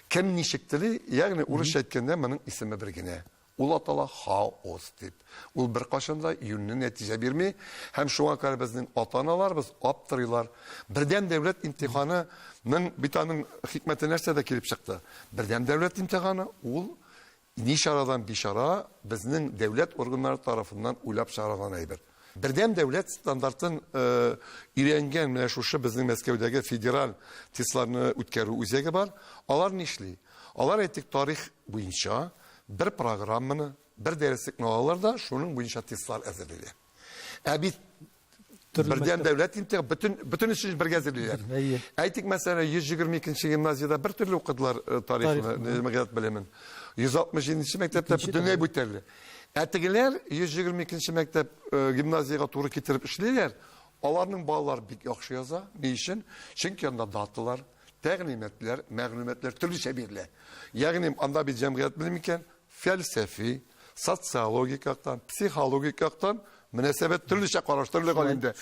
Кем ничек тели, ягъни урысча әйткәндә, моның исеме бер генә. Ул атала хаос дип. Ул бер кашында юнны нәтиҗә бирми, һәм шуңа күрә безнең ата-аналарыбыз аптырыйлар. Бердәм дәүләт имтиханының битаның хикмәте нәрсәдә килеп чыкты? Бердәм дәүләт имтиханы ул нишарадан бишара безнең дәүләт органнары тарафыннан уйлап чыгарылган әйбер. Бердәм дәүләт стандартын өйрәнгән менә шушы безнең Мәскәүдәге федераль тестларны үткәрү үзәге бар. Алар нишли? Алар әйтик тарих буенча bir programını, bir dərəslikni alırlar da, şunun buynşa testlar əzirləyir. Bit birdən dövlət imtihanı, bütün işini birgə əzirləyir. Aytik məsələn, 122-ci gimnaziyada bir türlü oxudular tarixini, məqədat biləmin. 167-ci məktəbdə dünya bütərli. Ətigilər 122-ci məktəb gimnaziyaya tuğru getirib işləyirlər. Onların balaları bik yaxşı yaza. Ne için? Çünki onda dağıttılar, təqnimetlər, məqlumetlər, türlü şəbirlər. Yani anda bir cəmiyyət bilimikən, felsefi, sotsiologikaktan, psixologikaktan münasebet türlü şey karıştırılır halinde.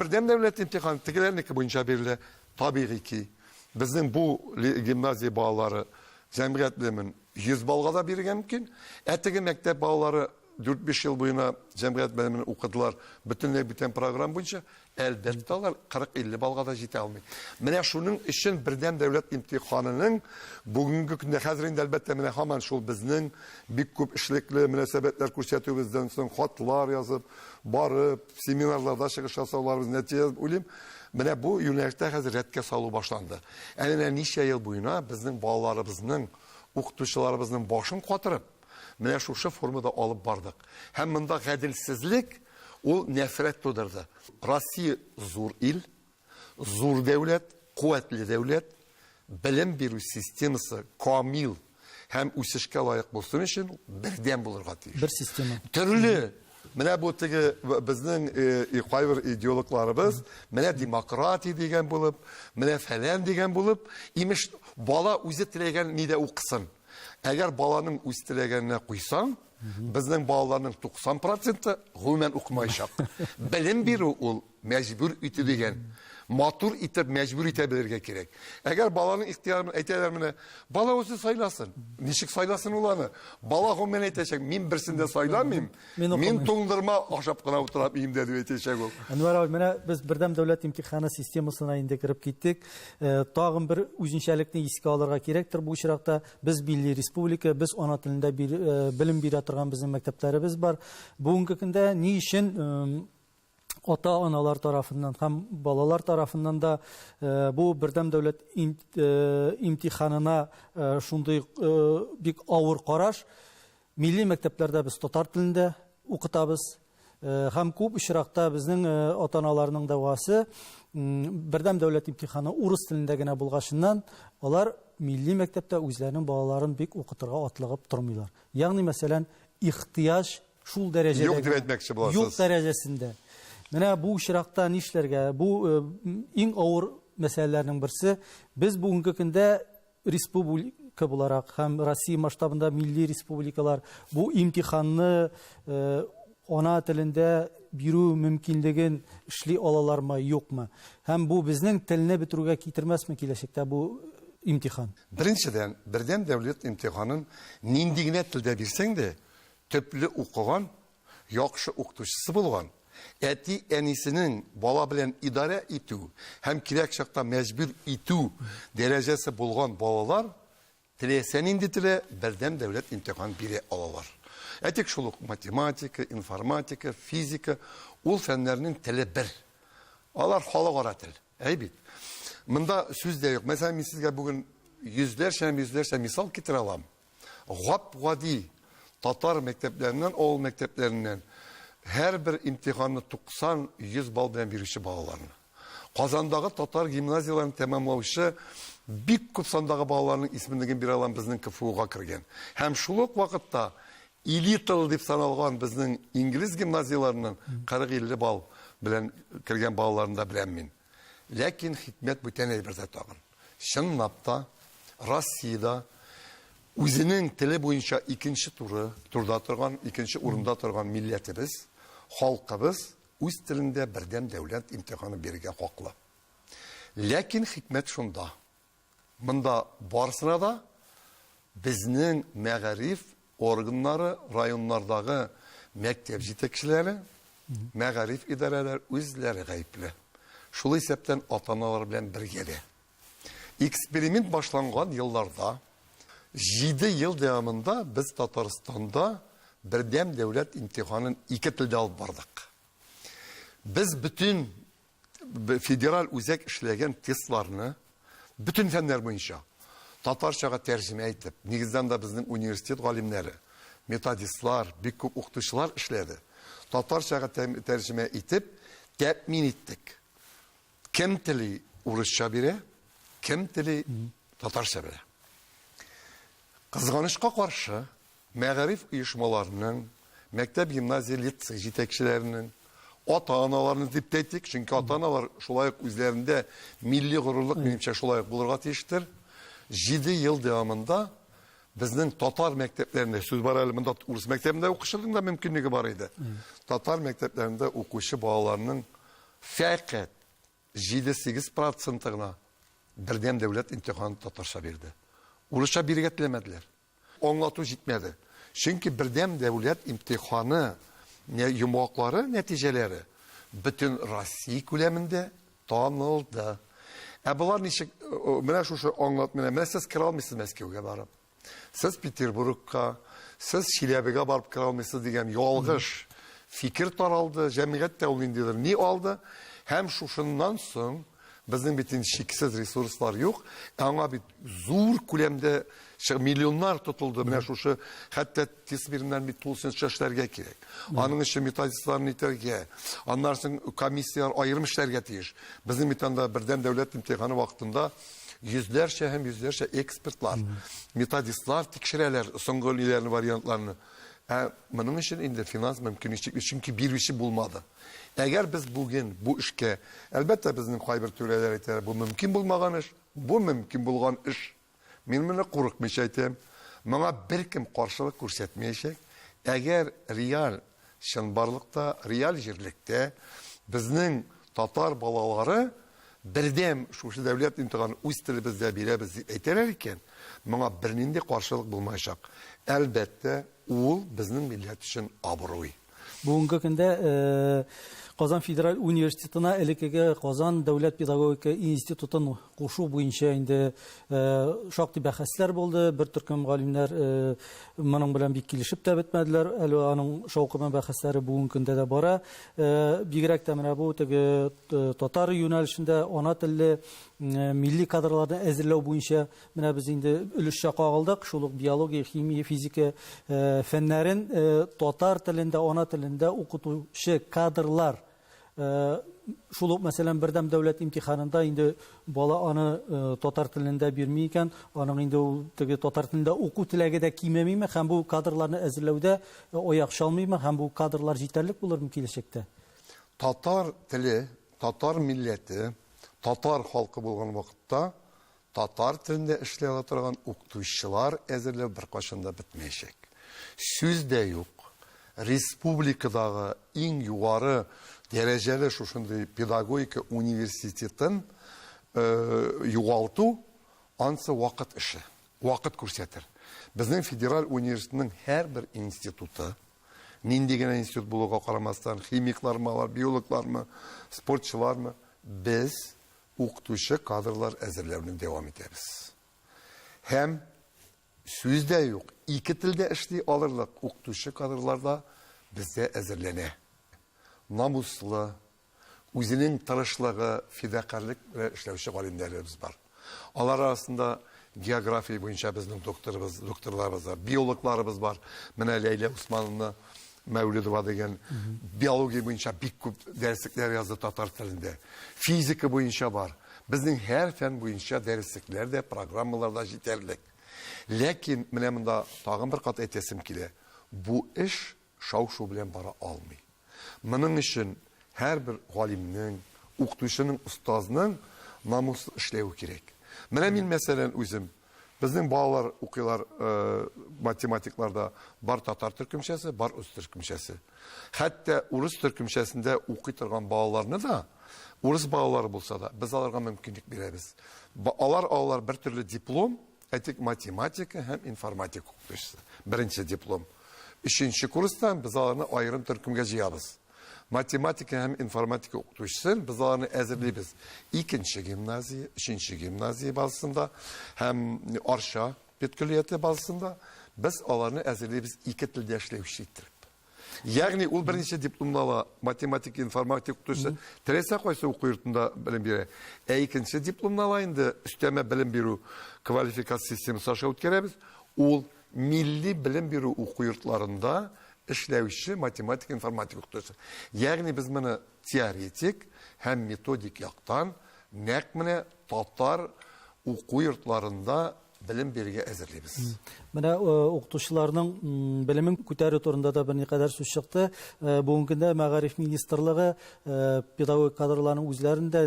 Birden devlet imtihanı tıkılarındaki boyunca biriyle tabii ki bizim bu gimnaziya bağları cəmiyyət bilimin 100 balga da biri mümkün. Etigi mektep bağları 4-5 yıl boyuna cəmiyyət bilimini okudular. Bütün program boyunca elbette onlar 40-50 balga da jete almayı. Menə şunun için birden devlet imtihanının bugünkü gündə hazırında elbette menə hemen şol bizning bik köp işlikli münasebetler ko'rsatuvimizdan so'ng xatlar yazıp, barıp, seminarlarda çıkış jasaularımız netice ulayım. Menə bu yo'nalishda hozir rətkə salu başlandı. Yani neçə yıl boyuna bizning balalarımızın, o'qituvchilarimizning boshini qotırıp, menə şu formada alıp bardık. Hem bunda gadilsizlik, o nefret tudurdu. Rossiya zor il, zor devlet, kuvvetli devlet, білім беру системасы камил һәм үсешкә лайык булсын өчен бердәм булырга тиеш. Бер система. Төрле менә бу теге безнең кайбер идеологларыбыз менә демократия дигән булып, менә фәлән дигән булып, имеш бала үзе теләгән нидә укысын. Әгәр баланың үз теләгәненә куйсаң, безнең балаларның 90% гомумән укымаячак. Белем бирү ул мәҗбүр итү дигән. Матур итеп мәҗбүр итә белергә кирәк. Әгәр баланың ихтыярын әйтәләр менә, бала үзе сайласын. Ничек сайласын ул аны? Бала гомумән әйтәчәк, мин берсендә сайламыйм. Мин туңдырма ашап кына утырам өемдә дип әйтәчәк ул. Әнвәр абый, менә без бердәм дәүләт имтиханы системасына инде кирип киттек. Тагын бер үзенчәлекне искә алырга кирәктер бу очракта. Без милли республика, без ана телендә белем бирә торган безнең мәктәпләребез бар. Бүгенге көндә ни өчен ата-аналар тарафыннан һәм балалар тарафыннан да бу бердәм дәүләт имтиханына шундый бик авыр караш. Милли мәктәпләрдә без татар телендә укытабыз. Һәм күп очракта безнең ата-аналарның дәвасы бердәм дәүләт имтиханы урыс телендә генә булгачыннан, алар милли мәктәптә үзләренең балаларын бик укытырга атлыгып тормыйлар. Ягъни мәсәлән, ихтыяж шул дәрәҗәдә Юк дип әйтмәкче буласыз. Юк дәрәҗәсендә. Менә бу очракта нишләргә? Бу иң авыр мәсьәләләрнең берсе. Без бүгенге көндә республика буларак һәм Россия масштабында милли республикалар бу имтиханны ана телендә бирү мөмкинлеген эшли алалармы, юкмы? Һәм бу безнең телне бетерүгә китермәсме киләчәктә бу имтихан? Беренчедән, бердәм дәүләт имтиханын нинди генә телдә бирсәң дә, төпле укыган, яхшы укытучысы булган, әти әнисенең бала белән идара итү һәм кирәк чакта мәҗбүр итү дәрәҗәсе булган балалар теләсә нинди теле бердәм дәүләт имтихан бирә алалар. Әйтик шул ук математика, информатика, физика, ул фәннәрнең теле бер. Алар халыкара тел. Әйбит. Монда сүз дә юк. Мәсәлән, мин сезгә бүген йөзләрчә мисал китерә алам. Гап-гади татар мәктәпләреннән, авыл мәктәпләреннән һәр бер имтиханны 90-100 балл белән бирүче балаларны. Казандагы татар гимназияларын тәмамлаучы бик күп сандагы балаларның исемлеген бирә алам безнең КФУга кергән. Һәм шул ук вакытта элиталы дип саналган безнең инглиз гимназияларының 40-50 балл белән кергән балаларында беләм мин. Ләкин хикмәт бүтән әйбердә тагын. Чынлап та Россиядә үзенең теле буенча икенче турда торган, икенче урында торган милләтебез, халкыбыз үз телендә бердәм дәүләт имтиханы бирергә хаклы. Ләкин хикмәт шунда. Монда барсына да безнең мәгариф органнары, районнардагы мәктәп җитәкчеләре, мәгариф идарәләре үзләре гаепле. Шул исәптән ата-аналар белән бергә. Эксперимент башланган елларда 7 ел дәвамында без Татарстанда бердәм дәүләт имтиханын 2 телдә алып бардык. Без бүтән федераль үзәк эшләгән тестларны бүтән фәннәр буенча татарчага тәрҗемә итеп, нигездән да безнең университет галимнәре, методистлар, бик күп укытучылар эшләде. Татарчага тәрҗемә итеп, тәэмин иттек. Кем теле урысча бирә, кем теле татарча бирә. Кызганычка каршы, мәгариф оешмаларының, мәктәп, гимназия, лицей җитәкчеләренең, ата-аналарны дип әйтик, чөнки ата-аналар шулай ук үзләрендә милли горурлык минемчә шулай ук булырга тиештер. 7 ел дәвамында безнең татар мәктәпләрендә, сүз бар әле, монда урыс мәктәбендә укучылыкның да мөмкинлеге бар иде. Татар мәктәпләрендә укучы балаларның фәкать 7-8% гына бердәм дәүләт имтиханын татарча бирде. Урысча бирергә теләмәделәр. Аңлату җитмәде. Чөнки бердәм дәүләт имтиханы йомгаклары, нәтиҗәләре бөтен Россия күләмендә танылды. Ә булар ничек, менә шушы аңлатманы, сез кira алмыйсыз Мәскәүгә барып. Сез Петербургка, сез Чиләбегә барып кira алмыйсыз дигән ялгыш фикер таралды, җәмгыятьтә ул ниндидер ни алды, һәм шушыннан соң безнең битен шиксез ресурслар юк, аңа бит зур күләмдә миллионнар тотылды. Менә шушы хәтта тест биремнән бит тулысынча эшләргә кирәк. Аның өчен методистларны итәргә, аннан соң комиссиялар аерым эшләргә тиеш. Безнең бит анда бердәм дәүләт имтиханы вакытында Yüzlerce hem yüzlerce ekspertlar, metodistlar tekşirerler soңгы өлелерinin вариантларını. Bunun için indi finans mümkünleşikli çünkü bir işi bulmadı. Eğer biz bugün bu işke, elbette bizim kayber türeler eter, bu mümkün bulmagan iş, bu mümkün bulgan iş. Men bunu korkmuş aytayım. Bana bir kim karşılık ko'rsatmayacak. Eğer real şınbarlıkta, real yerlikte bizning Tatar balaları birdem şu devlet imtihanı üz tilimizde bile biz aytırlar ekan, bana birinin de karşılık bulmayacak. Elbette ул bizning millet için abroy. Бүгінгі күнде Қазан Федераль университетына элекеге Қазан Дәүләт педагогика институтын кушу буенча инде шактый бәхәсләр булды. Бер төркем галимнәр моның белән бик килешеп тә бетмәделәр. Әле аның шаукымы бәхәсләре бүгенге көндә дә бара. Бигрәк тә менә бу теге татар юнәлешендә ана телле milli kadrlarını әзерләү буенча менә без инде өлешчә кагылдык. Шул ук биология, химия, физика фәннәрен татар телендә, ана телендә укытучы кадрлар шул ук мәсәлән бердәм дәүләт имтиханында инде бала аны татар телендә бирми икән, аның инде ул теге татар телендә уку теләге дә кимәмиме һәм бу кадрларны әзерләүдә аяк чалмыймы һәм бу кадрлар җитәрлек булырмы киләчәктә? Татар теле, татар милләте, Tatar halkı bulgan vakitte Tatar tilinde işleye turgan укытучылар әзерләү bir kaşında bitmeyecek. Söz de yok. Respublikadagı en yukarı dereceli şuşunday pedagogika universitetin yugaltı ansı vakit işi. Vakit ko'rsatar. Bizning federal universitetinin her bir institutu, nindegen institut buluğa karamasdan, ximiklar mı, biyologlar mı, sportçılar mı, biz укытучы kadrlar әзерләүне devam ederiz. Hem sözde yok, iki tilde işli alırlık укытучы kadrlarda bizde әзерләнә. Namuslu, özünün tırışlığı, fedakarlık ve işlevçi galimlerimiz var. Onlar arasında geografiya boyunca bizim doktorlarımız var, biyologlarımız var. Mine Leyla Osmanlı'nın Mevlidova degen biyologiya boyunca bik көп derslikler yazdı Tatar tilinde. Fizika boyunca var. Bizning her fen boyunca dersliklerde, programmalarda yeterlik. Lakin mine bunda tagın bir kat etesim kile. Bu iş şov bilen bara almay. Bunun için her bir galimnin, укытучының, ustazının namuslu işlevi gerek. Mine min meselen özüm bizning balalar o'qiylar matematiklarda bar tatar türkümçesi, bar o'z türkümçesi. Hatta urus türkümçesinde o'qiy turgan balalarni da urus balalari bo'lsa da biz alarga mümkünlük beramiz. Alar bir türlü diplom, aytik matematika hem informatik o'qituvchisi. Birinchi diplom. 3-chi kursdan biz alarni ayrim türkümge jiyamiz. Matematika hem informatika o'qituvchisi biz alarni әзерлейбіз. 2-chi gimnaziya, 3-chi gimnaziya bazasında hem Arşa petküliyeti bazasında biz alarni әзерлейбіз iki tilde işlevçi ettirip. Yani ул birinchi diplomla matematik, informatik o'qituvchisi teresa qo'ysa o'quv yurtida bilim beradi. Ikkinchi diplomla endi üsteme bilim beru kvalifikatsiya sistemasi aşağı o'tkazamiz. Ул milli bilim beru o'quv yurtlarında işlevçi matematik, informatik o'qituvchisi. Yani biz bunu teoretik hem metodik yaktan naq mine Tatar o'quv yurtlarında bilim berge әзерлейбіз. Менә укытучыларның белемен күтәрү турында да бер никадәр сүз чыкты. Бүгенге көндә Мәгариф министрлыгы педагог кадрларның үзләрендә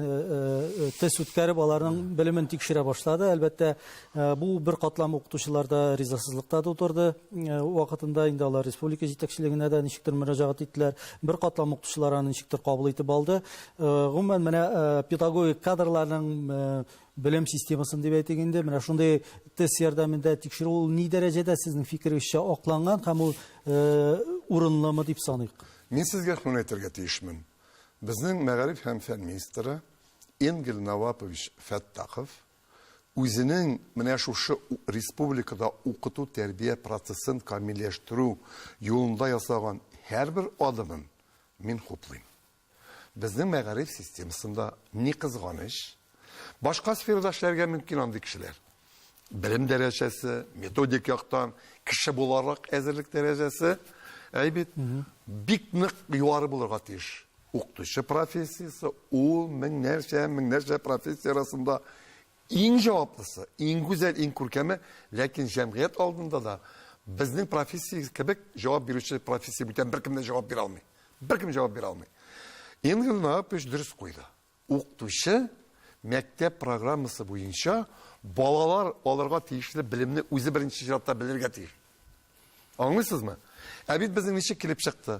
тест үткәреп аларның белемен тикшерә башлады. Әлбәттә, бу бер катлам укытучыларда ризасызлыкта тудырды. Вакытында инде алар республика җитәкчелегенә дә ничектер мөрәҗәгать иттеләр. Бер катлам укытучылар аны ничектер кабул итеп алды. Гомумән менә педагог кадрларның bilim sistemaсын дип әйтгәндә, менә шундый тест ярдәмендә тикшерү ул ни дәрәҗәдә сезнең фикерегезчә акланган һәм ул урынлымы дип саныйк? Мин сезгә шуны әйтергә тиешмен. Безнең Мәгариф һәм фән министры Энгель Навапович Фәттахов үзенең менә шушы республикада укыту тәрбия процессын камилләштерү юлында ясаган һәрбер адымын мин хуплыйм. Безнең Мәгариф системасында ни кызганыч, başka sferada işlerge mümkün andı kişiler. Bilim derecesi, metodik yaktan, kişi bularak əzirlik derecesi, bik nıq yuvarı bulurga tiyiş. Укытучы profesiyası, ул minlərcə profesiya arasında Иң жауаплысы, иң güzel, иң күркәме, ләкин җәмгыять алдында да безнең профессия кебек җавап бирүче профессия бүтән беркем дә җавап бирә алмый. Беркем җавап бирә алмый. Ингл Нагапыч дөрес куйды. Укытучы мәктәп программасы буенча балалар алырга тиешле белемне үзе беренче җиратта белергә тиеш. Аңлыйсызмы? Ә бит безнең ничек килеп чыкты?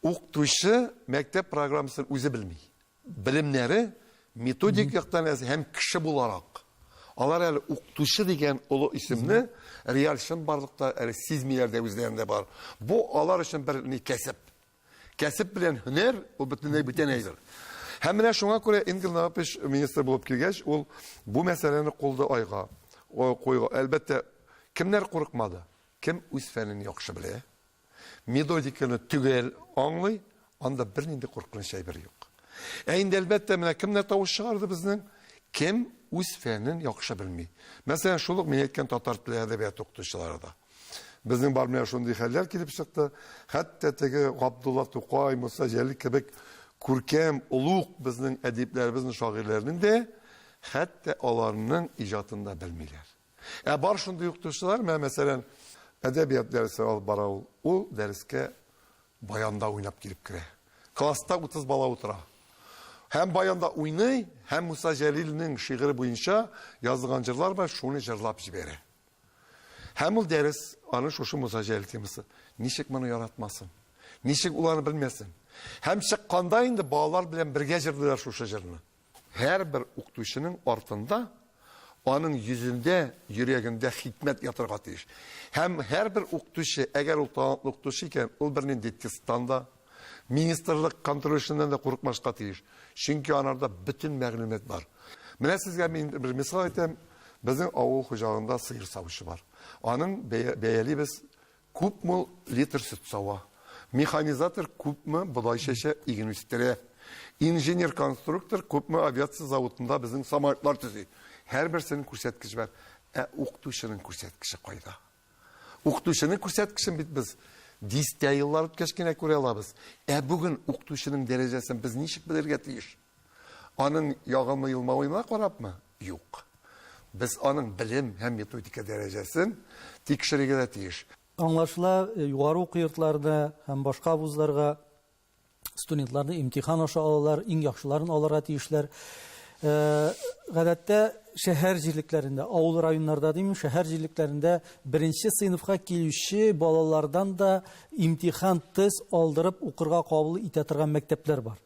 Укытучы мәктәп программасын үзе белми. Белемнәре методик яктан һәм кеше буларак. Алар әле укытучы дигән олы исемне реаль шын барлыкта әле сизмиләрдә үзләрендә бар. Бу алар өчен бер кәсеп. Кәсеп белән һөнәр ул бөтенләй бүтән әйбер. Һәм менә шуңа күрә Ингл Нагапыч министр булып килгәч, ул бу мәсьәләне кулды айга койга. Әлбәттә, кемнәр курыкмады? Кем үз фәнен яхшы белә? Методиканы түгел аңлый, анда бернинди куркыныч әйбер юк. Ә инде әлбәттә менә кемнәр тавыш чыгарды безнең? Кем үз фәнен яхшы белми? Мәсәлән, шулык мин әйткән татар теле әдәбият укытучылары да. Безнең бар менә шундый хәлләр килеп чыкты. Хәтта теге Габдулла Тукай, Муса Җәлил кебек күркәм, улуг безнең әдипләребезнең, шагыйрьләрнең дә хәтта аларның иҗатында белмиләр. Ә бар шундый укытучылар, мәсәлән, әдәбият дәресе алып бара ул дәрескә баянда уйнап килеп керә. Класста 30 бала утыра. Һәм баянда уйный, һәм Муса Җәлилнең шигыре буенча язылган җырлар бар, шуны җырлап җибәрә. Һәм ул дәрес аны шушы Муса Җәлил темасы. Ничек моны яратмасын? Ничек уларны белмәсен? Һәм чыкканда инде балалар белән бергә җырлыйлар шушы җырны. Һәрбер укытучының артында аның йөзендә, йөрәгендә хикмәт ятырга тиеш. Һәм һәрбер укытучы, әгәр ул талантлы укытучы икән, ул бернинди тесттан да, министрлык контролешеннән дә курыкмашка тиеш. Чөнки анарда бөтен мәгълүмат бар. Менә сезгә мин бер мисал әйтәм. Безнең авыл хуҗалыгында сыер савышы бар. Аның бәялибез күпме литр сөт сава. Механизатор күпме бодай чәчә иген үстерә. Инженер-конструктор күпме авиация заводында безнең самолетлар төзи. Һәрберсенең күрсәткече бар. Ә укытучының күрсәткече кайда? Укытучының күрсәткечен бит без 10 еллар үткәч кенә күрә алабыз. Ә бүген укытучының дәрәҗәсен без ничек белергә тиеш? Аның ягымлы елмавына карапмы? Юк. Без аның белем һәм методика дәрәҗәсен тикшерергә тиеш. Аңлашыла, югары уку йортларында һәм башка вузларга студентларны имтихан аша алалар, иң яхшыларын алырга тиешләр. Гадәттә шәһәр җирлекләрендә, авыл районнарда димим, шәһәр җирлекләрендә беренче сыйныфка килүче балалардан да имтихан тест алдырып укырга кабул итә торган мәктәпләр бар.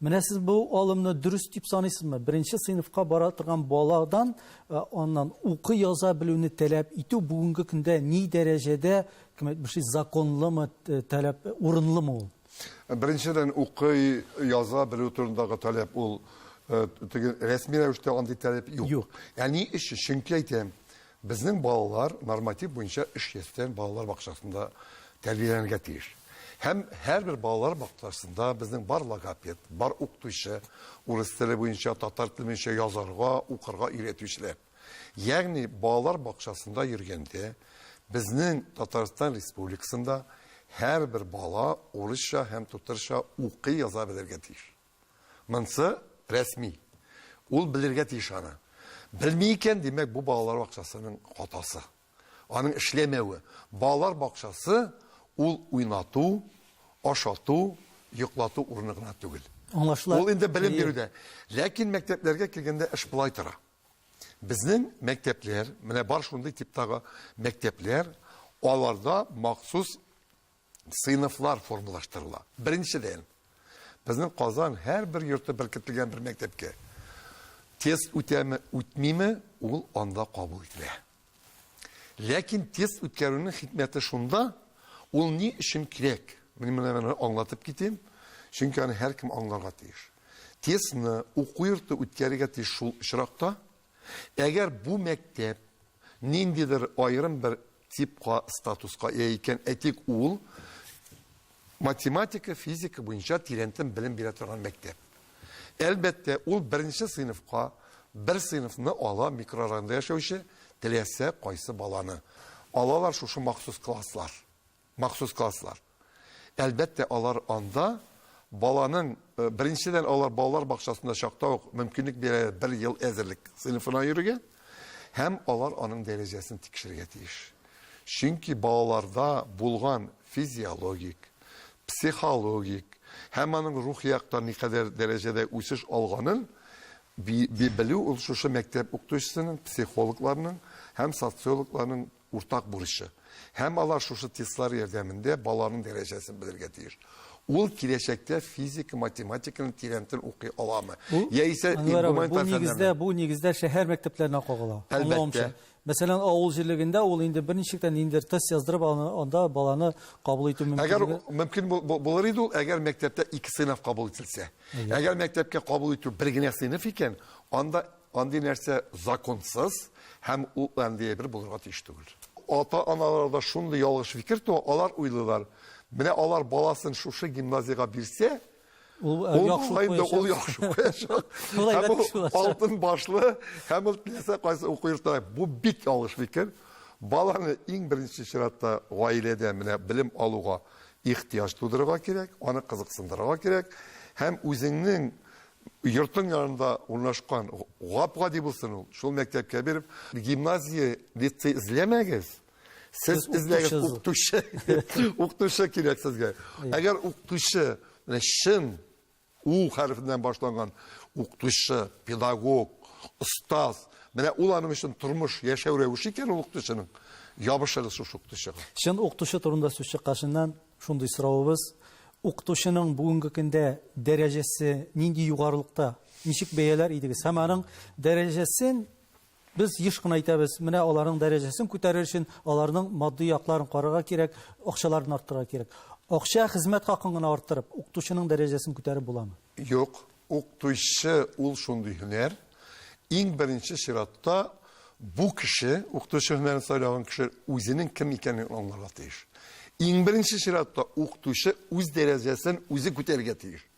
Менә сез бу алымны дөрес дип саныйсызмы? Беренче сыйныфка бара торган баладан аннан укый яза белүне таләп итү бүгенге көндә ни дәрәҗәдә, бер шей законлымы, таләп урынлымы ул? Беренчедән укый яза белү турындагы таләп ул рәсми рәвештә андый таләп юк. Яни эш чөнки әйтәм, безнең балалар норматив буенча 3 яшьтән балалар бакчасында тәрбияләнергә тиеш. Һәм һәрбер балалар бакчасында безнең бар логопед, бар укытучы, урыс теле буенча, татар теле буенча язарга, укырга өйрәтүчеләр. Ягъни балалар бакчасында йөргәндә безнең Татарстан Республикасында һәрбер бала урысча һәм татарча укый яза белергә тиеш. Монсы рәсми. Ул белергә тиеш аны. Белми икән, димәк, бу балалар бакчасының хатасы. Аның эшләмәве. Балалар бакчасы ул уйнату, ашату, йоклату урыны гына түгел. Ул инде белем бирүдә. Ләкин мәктәпләргә килгәндә эш булай тора. Безнең мәктәпләр, менә бар шундый типтагы мәктәпләр, аларда махсус сыйныфлар формалаштырыла. Беренчедән, безнең Казан һәрбер йорты беркетелгән бер мәктәпкә тест үтәме, үтмиме, ул анда кабул ителә. Ләкин тест үткәрүнең хикмәте шунда, ул ни өчен кирәк? Мин менә аңлатып китим, чөнки аны һәркем аңларга тиеш. Тестны уку йорты үткәрергә тиеш шул очракта, әгәр бу мәктәп ниндидер аерым бер типка, статуска икән, әйтик ул математика, физика буенча тирәнтен белем бирә торган мәктәп. Әлбәттә, ул беренче сыйныфка бер сыйныфны ала, микрорайонда яшәүче теләсә кайсы баланы. Алалар шушы махсус класслар. Әлбәттә, алар анда баланың беренчедән алар балалар бакчасында чакта ук мөмкинлек бирә 1 ел әзерлек сыйныфына йөрергә һәм алар аның дәрәҗәсен тикшерергә тиеш. Чөнки балаларда булган физиологик, психологик һәм аның рух яктан никадәр дәрәҗәдә үсеш алганын белү ул шушы мәктәп укытучысының, психологларның һәм социологларның уртак бурычы. Һәм алар шушы тестлар ярдәмендә балаларның дәрәҗәсен белергә тиеш. Ул киләчәктә физика, математиканы тирәнтен укый аламы? Яисә бу нигездә шәһәр мәктәпләренә кагыла. Әлбәттә. Мәсәлән, авыл җирлегендә ул инде берничектән инде тест яздырып анда баланы кабул итү мөмкин. Әгәр мөмкин булыр иде ул, әгәр мәктәптә 2 сыйныф кабул ителсә. Әгәр мәктәпкә кабул итү бер генә сыйныф икән, анда андый нәрсә законсыз һәм ул андый бер булырга тиеш түгел. Ата-аналарда шундый ялгыш фикер туа, алар уйлыйлар. Менә алар баласын шушы гимназиягә бирсә, ул яхшы куячак. Алтын башлы һәм ул теләсә кайсы укыйрта. Бу бик ялгыш фикер. Баланы иң беренче чиратта гаиләдә менә белем алуга ихтияҗ тудырырга кирәк, аны кызыксындырырга кирәк һәм үзеңнең йортың янында урнашкан гапга дип булсын ул, шул мәктәпкә биреп, гимназия, лицей эзләмәгез. Сез эзләгез укытучы. Укытучы кирәк сезгә. Әгәр укытучы менә шин у хәрефеннән башланган укытучы, педагог, остаз, менә ул аның өчен тормыш яшәү рәвеше икән ул укытучының. Ябышыгыз шушы укытучыга. Шин укытучы турында сүз чыккашыннан шундый соравыбыз, укытучының бүгенге көндә дәрәҗәсе нинди югарылыкта, ничек бәяләр идегез? Һәм аның дәрәҗәсен biz еш кына әйтәбез, менә аларның дәрәҗәсен күтәрер өчен аларның матди якларын карарга кирәк, акчаларын арттырырга кирәк. Акча хезмәт хакын гына арттырып, укытучының дәрәҗәсен күтәреп буламы? Юк, укытучы ул шундый һөнәр. Иң беренче чиратта бу кеше, укытучы һөнәрен сайлаган кеше үзенең кем икәнен аңларга тиеш. Иң беренче чиратта укытучы үз дәрәҗәсен үзе күтәрергә тиеш.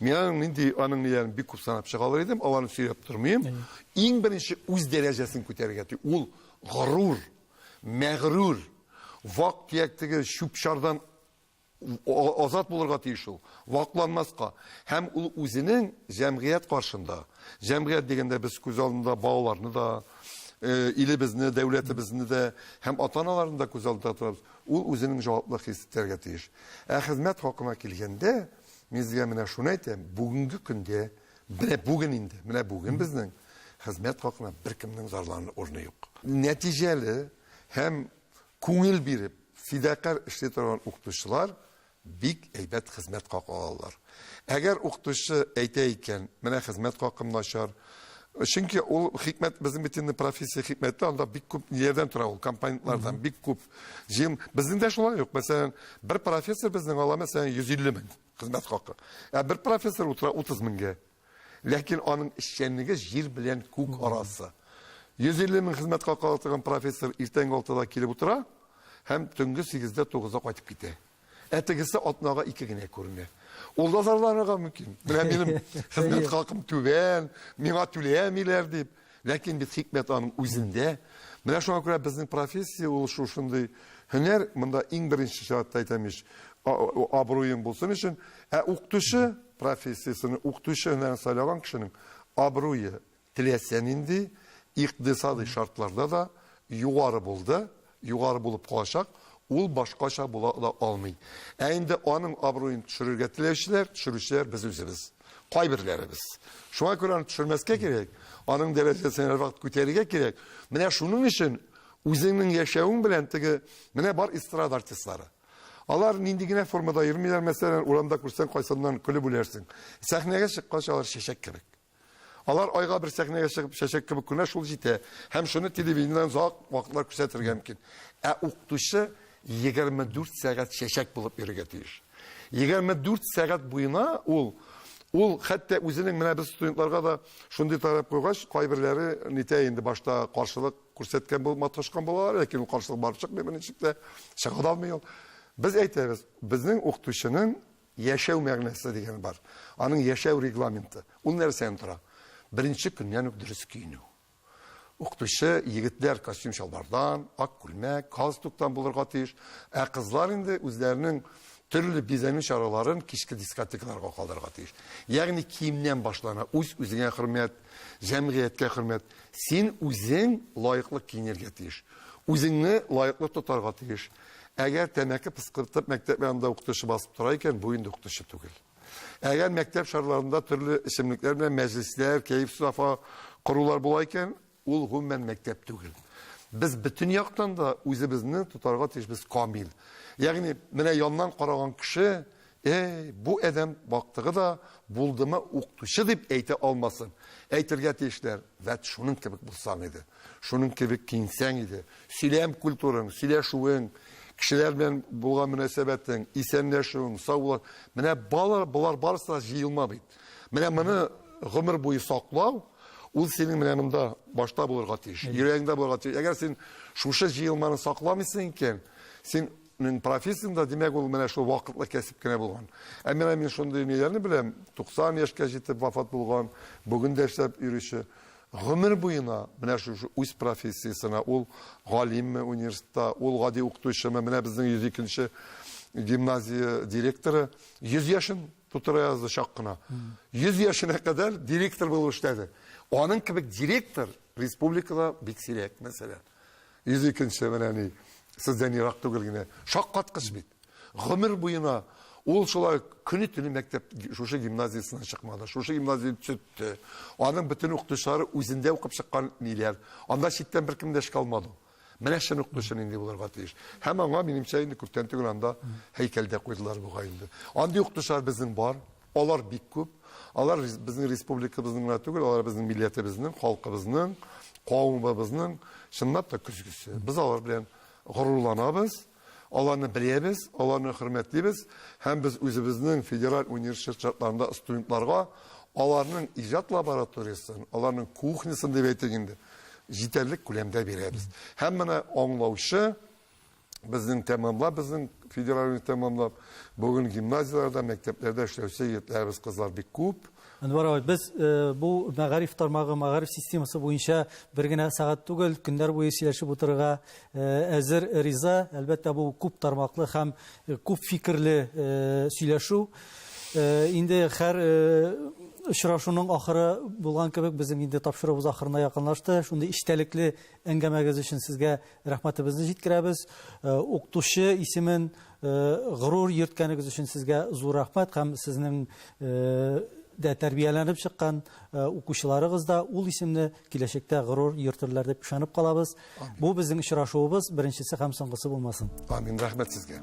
Мен инде аның ниләрен бик күп санап чыгалар идем, аларны сөйләп тормыйм. Иң беренче үз дәрәҗәсен күтәрергә тиеш. Ул горур, мәгърур, вак тияктәге шупшардан азат булырга тиеш ул. Вакланмаска һәм ул үзенең җәмгыять каршында. Җәмгыять дигәндә без күз алдында балаларны да, илебезне, дәүләтебезне дә һәм ата-аналарны да күз алдында торабыз. Ул үзенең җаваплылык хис итәргә тиеш. Хезмәт хакына килгәндә, мен сезгә менә шуны әйтәм, бүгенге көндә, менә бүген безнең хезмәт хакына беркемнең зарланыр урыны юк. Нәтиҗәле һәм күңел биреп, фидакар эшли торган укытучылар бик әйбәт хезмәт хакы алалар. Әгәр укытучы әйтә икән, менә хезмәт хакым начар, чөнки ул хикмәт, безнең бит профессия хикмәте, анда бик күп yerden тора ул, компаниялардан бик күп. Безнең дә шулай юк. Мәсәлән, бер профессор безнең ала, мәсәлән, 150 мең хезмәт хакы. Бер профессор утыра 30 меңгә. Ләкин аның эшчәнлеге җир белән күк арасы. 150 мең хезмәт хакы алган профессор иртәнге 6-да килеп утыра һәм төнге 8-дә 9-да кайтып китә. Әтегесе атнага 2 генә күренә. Ул да зарланырга мөмкин. Менә минем хезмәт хакым түбән, миңа түләмиләр дип. Ләкин бит хикмәт аның үзендә. Менә шуңа күрә безнең профессия ул шушындый һөнәр, монда иң беренче шартта әйтәмеш, абруен булсын өчен, укытучы профессиясен, укытучы һөнәрен сайлаган кешенең абруе теләсә нинди икътисади шартларда да югары булды, югары булып калачак. Ул башкача була да алмый. Инде аның абруен төшерергә төшерүчеләр без үзебез. Кайберләребез. Шуңа күрә төшермәскә кирәк. Аның дәрәҗәсен вакыт күтәрергә кирәк. Менә шуның өчен үзеңнең яшәвең белән теге менә бар эстрада артистлары. Алар нинди генә формада йөрмиләр, мәсәлән, урамда күрсәң кайсыннан көлеп үләрсең. Сәхнәгә чыккач алар шәшәк кебек. Алар айга бер сәхнәгә чыгып шәшәк кебек күренә, шул җитә. Һәм шуны телевидениедән озак вакытлар күрсәтергә мөмкин. Укытучы 24 сәгать шәшәк булып йөрергә тиеш. 24 сәгать буена ул хәтта үзенең менә без студентларга да шундый тарап куйгач, кайберләре нитә инде башта каршылык күрсәткән булып маташкан булалар, ләкин ул каршылык барып чыкмый, беренчелектә чыга алмый ул. Без әйтәбез, безнең укытучының яшәү мәгънәсе дигән бар. Аның яшәү регламенты. Ул нәрсәдән тора? Беренче көннән үк дөрес киенү. Укытучы егетләр костюм чалбардан, ак күлмәк, галстуктан булырга тиеш. Кызлар инде үзләренең Türlü bizəmin şaraların kişki diskotekalarga kaldırga tiyиш. Yani kiyimden başlana, üzüne hürmet, cemiyetke hürmet. Sen üzün layıklı giyinirge tiyиш. Üzünü layıklı tutarga tiyиш. Eğer temeki pıskırtıp mektep yanında okutaşı basıp durayken bu yönde okutaşı tügül. Eğer mektep şarlarında türlü isimliklerle meclisler, keyif sırafa kurular bulayken ul hümmen mektep tügül. Biz bütün yaktan da özümüzü tutarga tiyиш, biz kamil. Yani mene yandan karagan kişi bu adam baktığı da bulduğuma okutuşu deyip eyti almasın. Eytirge tiyişler ve şunun kibik bulsan idi. Şunun kibik kinsen idi. Silem kültürün, sileşuğun, kişilerle bulgan münesebetin, isenleşuğun, sağlar. Mene bular barısı jıyılma beyt. Mene beni gümür boyu saklav, ul senin yanında başta bulurga tiyiş, yüreğinde bulurga tiyiş. Eğer sen şuşa jıyılmanı saklamışsın iken, sen profesiyonda demek ol mene şu vakıtla kesip kene bulgan. Emin şunu nelerini bilem, 90 yaşka jetip vafat bulgan, bugün de işlep yürüyüşü. Gümür boyuna mene şu üst profesiyasına, ol galim mi üniversitede, ol gadi okutuşu mu, mene bizden 102. Gimnaziya direktörü 100 yaşın tutura yazdı şakkına. 100 yaşına kadar direktör bulup işledi. Onun gibi direktör Respublikada biksirek mesela. 102. meneni sizden Irak tügülgine şakkat kısmet. Gümür boyuna ol şolay günü tünü mektep şuşa gimnaziyasından çıkmadı. Şuşa gimnaziya çıktı. Onun bütün okutuşları özünde okup çıkan neler. Onda şitten bir kimde kalmadı. Mene şen okutuşun indi bularga tiyiş. Hemen ama benim şeyini Kürten Tügülanda heykelde koydular bu gayında. Andi okutuşlar bizim var. Onlar bik köp. Onlar bizim respublikamızın tügül, onlar bizim milletimizin, halkımızın, kavmimizin şınlap da küzgüsü. Biz onlar bilen gururlanabız. Onlarını biliyemiz, onlarını hürmetliyiz. Hem biz özümüzün federal üniversite şartlarında studentlarga onların icad laboratoriyasını, onların kuhnisini de beytegindi. Yeterlik külemde beremiz. Hemen anlayışı bizden tamamlap, bizden federal tamamlap, bugün gimnaziyalarda, mekteplerde işlevse yetlerimiz kızlar bir küp. Anvar abi, biz bu mağarif tarmağı, mağarif sistemisi boyunca bir gene saat tugul, günler boyu sileşip oturga ezir riza, elbette bu küp tarmaklı hem küp fikirli sileşu. İndi her Şuraşunun ahırı bulgan kebek bizim indi tapşırığımız ahırına yakınlaştı. Şunda iştelikli engemegez için sizge rahmetimizni jitkiremiz. Okutuşu isimin gurur yırtkanınız için sizge zor rahmet. Hem sizin de terbiyelenip çıkan okuşlarınız da ul isimli kileşekte gurur yırtırlar dep işanıp kalabız. Bu bizim şuraşuğumuz birincisi hem sonuncısı bulmasın. Amin, rahmet sizge.